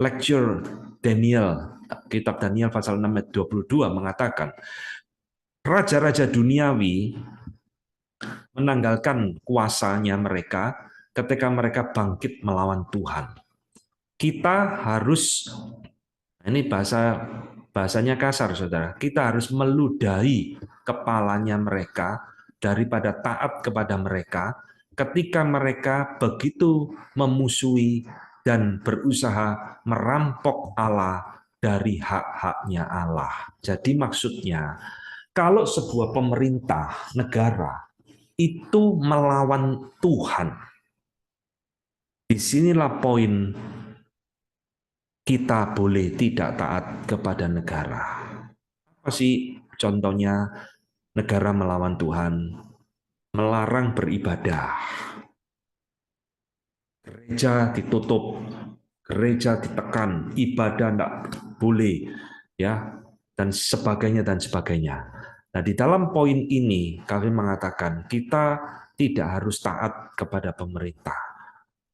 lecture Daniel, kitab Daniel pasal 6 ayat 22 mengatakan raja-raja duniawi menanggalkan kuasanya mereka ketika mereka bangkit melawan Tuhan. Kita harus, ini bahasanya kasar, saudara. Kita harus meludahi kepalanya mereka daripada taat kepada mereka ketika mereka begitu memusuhi dan berusaha merampok Allah dari hak-haknya Allah. Jadi maksudnya, kalau sebuah pemerintah negara itu melawan Tuhan, disinilah poin kita boleh tidak taat kepada negara. Apa sih contohnya negara melawan Tuhan? Melarang beribadah. Gereja ditutup, gereja ditekan, ibadah tidak boleh, ya, dan sebagainya dan sebagainya. Nah, di dalam poin ini Calvin mengatakan kita tidak harus taat kepada pemerintah.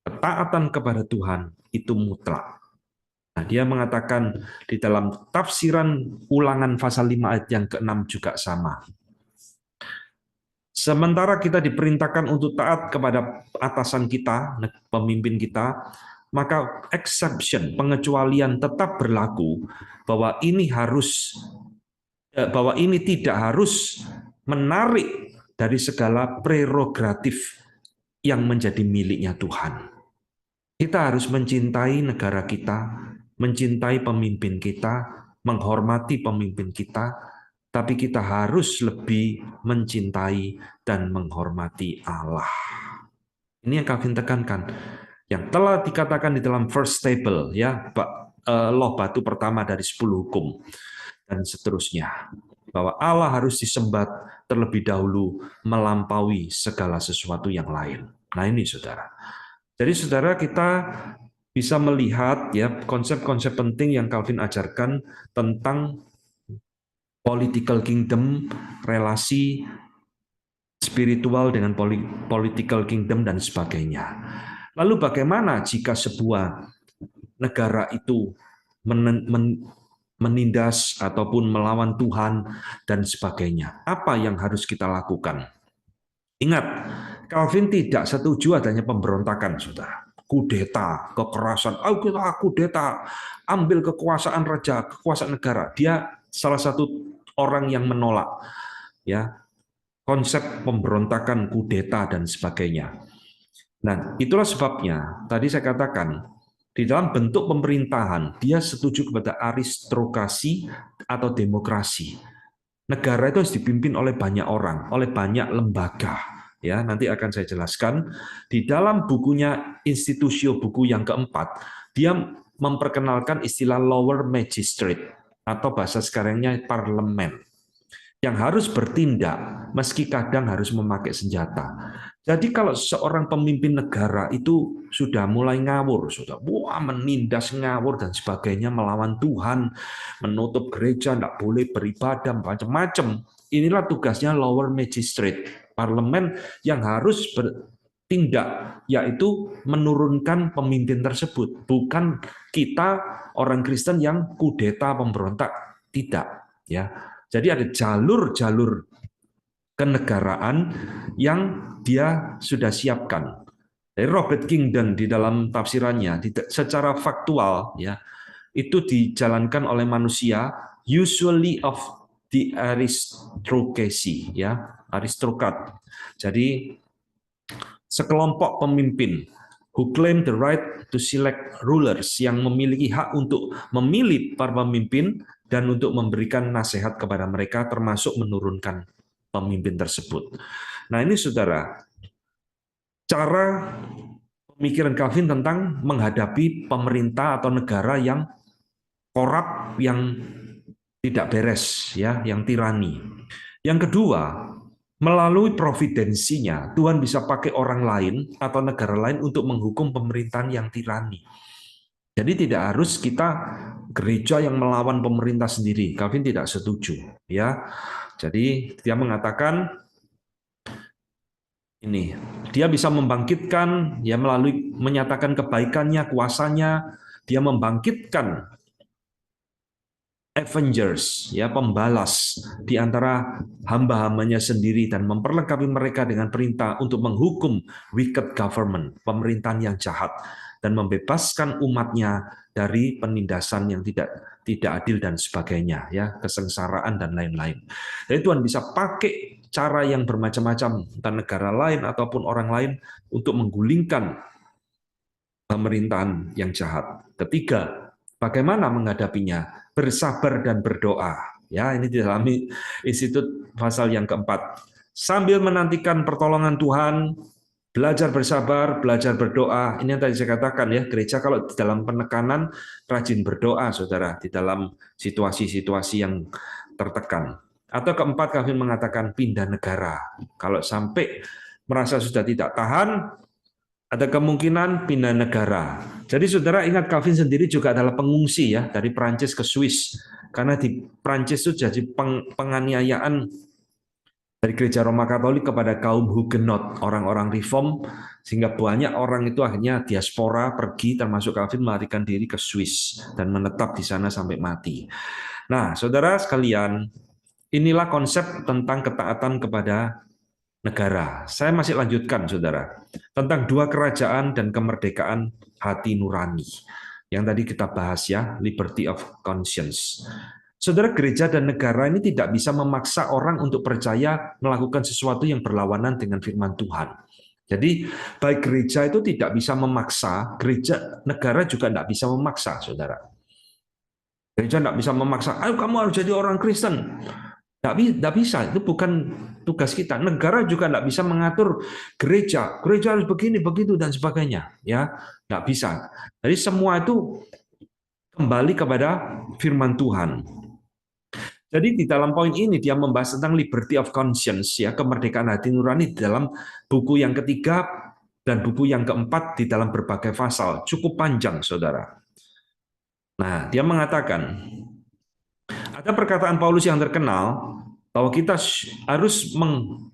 Ketaatan kepada Tuhan itu mutlak. Nah, dia mengatakan di dalam tafsiran Ulangan pasal 5 ayat yang ke-6 juga sama. Sementara kita diperintahkan untuk taat kepada atasan kita, pemimpin kita, maka exception, pengecualian tetap berlaku bahwa ini tidak harus menarik dari segala prerogatif yang menjadi miliknya Tuhan. Kita harus mencintai negara kita, mencintai pemimpin kita, menghormati pemimpin kita, tapi kita harus lebih mencintai dan menghormati Allah. Ini yang Calvin tekankan, yang telah dikatakan di dalam first table, ya, loh batu pertama dari 10 hukum dan seterusnya, bahwa Allah harus disembah terlebih dahulu melampaui segala sesuatu yang lain. Nah, ini saudara. Jadi saudara, kita bisa melihat ya konsep-konsep penting yang Calvin ajarkan tentang political kingdom, relasi spiritual dengan political kingdom dan sebagainya. Lalu bagaimana jika sebuah negara itu menindas ataupun melawan Tuhan dan sebagainya? Apa yang harus kita lakukan? Ingat, Calvin tidak setuju adanya pemberontakan, saudara. Kudeta, kekerasan, kita kudeta, ambil kekuasaan raja, kekuasaan negara. Dia salah satu orang yang menolak ya konsep pemberontakan, kudeta dan sebagainya. Nah, itulah sebabnya tadi saya katakan di dalam bentuk pemerintahan dia setuju kepada aristokrasi atau demokrasi. Negara itu harus dipimpin oleh banyak orang, oleh banyak lembaga. Ya, nanti akan saya jelaskan di dalam bukunya Institutio, buku yang keempat, dia memperkenalkan istilah lower magistrate atau bahasa sekarangnya parlemen yang harus bertindak meski kadang harus memakai senjata. Jadi kalau seorang pemimpin negara itu sudah mulai ngawur, sudah menindas ngawur dan sebagainya, melawan Tuhan, menutup gereja, tidak boleh beribadah, macam-macam. Inilah tugasnya lower magistrate, parlemen yang harus bertindak, yaitu menurunkan pemimpin tersebut. Bukan kita orang Kristen yang kudeta pemberontak, tidak. Ya, jadi ada jalur-jalur kenegaraan yang dia sudah siapkan. Dari Robert Kingdon di dalam tafsirannya, secara faktual ya, itu dijalankan oleh manusia, usually of the aristocracy, ya, aristokrat. Jadi sekelompok pemimpin who claim the right to select rulers, yang memiliki hak untuk memilih para pemimpin dan untuk memberikan nasihat kepada mereka, termasuk menurunkan pemimpin tersebut. Nah, ini saudara, cara pemikiran Calvin tentang menghadapi pemerintah atau negara yang korup, yang tidak beres, ya, yang tirani. Yang kedua, melalui providensinya, Tuhan bisa pakai orang lain atau negara lain untuk menghukum pemerintahan yang tirani. Jadi tidak harus kita gereja yang melawan pemerintah sendiri. Calvin tidak setuju, ya. Jadi dia mengatakan ini, dia bisa membangkitkan, ya, melalui menyatakan kebaikannya, kuasanya, dia membangkitkan avengers, ya, pembalas di antara hamba-hambanya sendiri dan memperlengkapi mereka dengan perintah untuk menghukum wicked government, pemerintahan yang jahat, dan membebaskan umatnya dari penindasan yang tidak adil dan sebagainya, ya, kesengsaraan dan lain-lain. Jadi Tuhan bisa pakai cara yang bermacam-macam, entah negara lain ataupun orang lain, untuk menggulingkan pemerintahan yang jahat. Ketiga, bagaimana menghadapinya? Bersabar dan berdoa. Ya, ini di dalam Institut pasal yang keempat. Sambil menantikan pertolongan Tuhan, belajar bersabar, belajar berdoa. Ini yang tadi saya katakan, ya, gereja kalau di dalam penekanan rajin berdoa, saudara, di dalam situasi-situasi yang tertekan. Atau keempat, Calvin mengatakan pindah negara. Kalau sampai merasa sudah tidak tahan, ada kemungkinan pindah negara. Jadi saudara ingat, Calvin sendiri juga adalah pengungsi, ya, dari Prancis ke Swiss. Karena di Prancis itu jadi penganiayaan dari gereja Roma Katolik kepada kaum Huguenot, orang-orang reform, sehingga banyak orang itu akhirnya diaspora, pergi, termasuk Calvin, melarikan diri ke Swiss dan menetap di sana sampai mati. Nah, saudara sekalian, inilah konsep tentang ketaatan kepada negara. Saya masih lanjutkan, saudara, tentang dua kerajaan dan kemerdekaan hati nurani yang tadi kita bahas, ya, liberty of conscience. Saudara, gereja dan negara ini tidak bisa memaksa orang untuk percaya melakukan sesuatu yang berlawanan dengan firman Tuhan. Jadi baik gereja itu tidak bisa memaksa, gereja negara juga tidak bisa memaksa, saudara. Gereja tidak bisa memaksa, ayo kamu harus jadi orang Kristen. Tidak bisa, itu bukan tugas kita. Negara juga tidak bisa mengatur gereja harus begini, begitu, dan sebagainya. Ya, tidak bisa. Jadi semua itu kembali kepada firman Tuhan. Jadi di dalam poin ini dia membahas tentang liberty of conscience, ya, kemerdekaan hati nurani, di dalam buku yang ketiga dan buku yang keempat di dalam berbagai pasal. Cukup panjang, saudara. Nah, dia mengatakan, ada perkataan Paulus yang terkenal bahwa kita harus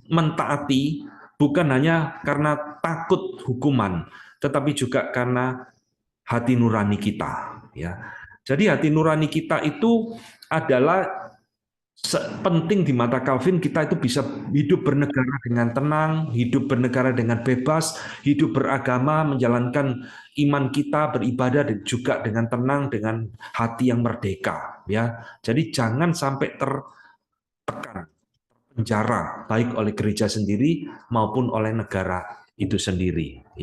mentaati bukan hanya karena takut hukuman, tetapi juga karena hati nurani kita. Ya, jadi hati nurani kita itu adalah penting di mata Calvin. Kita itu bisa hidup bernegara dengan tenang, hidup bernegara dengan bebas, hidup beragama, menjalankan iman kita, beribadah juga dengan tenang, dengan hati yang merdeka. Ya, jadi jangan sampai tertekan, penjara, baik oleh gereja sendiri maupun oleh negara itu sendiri.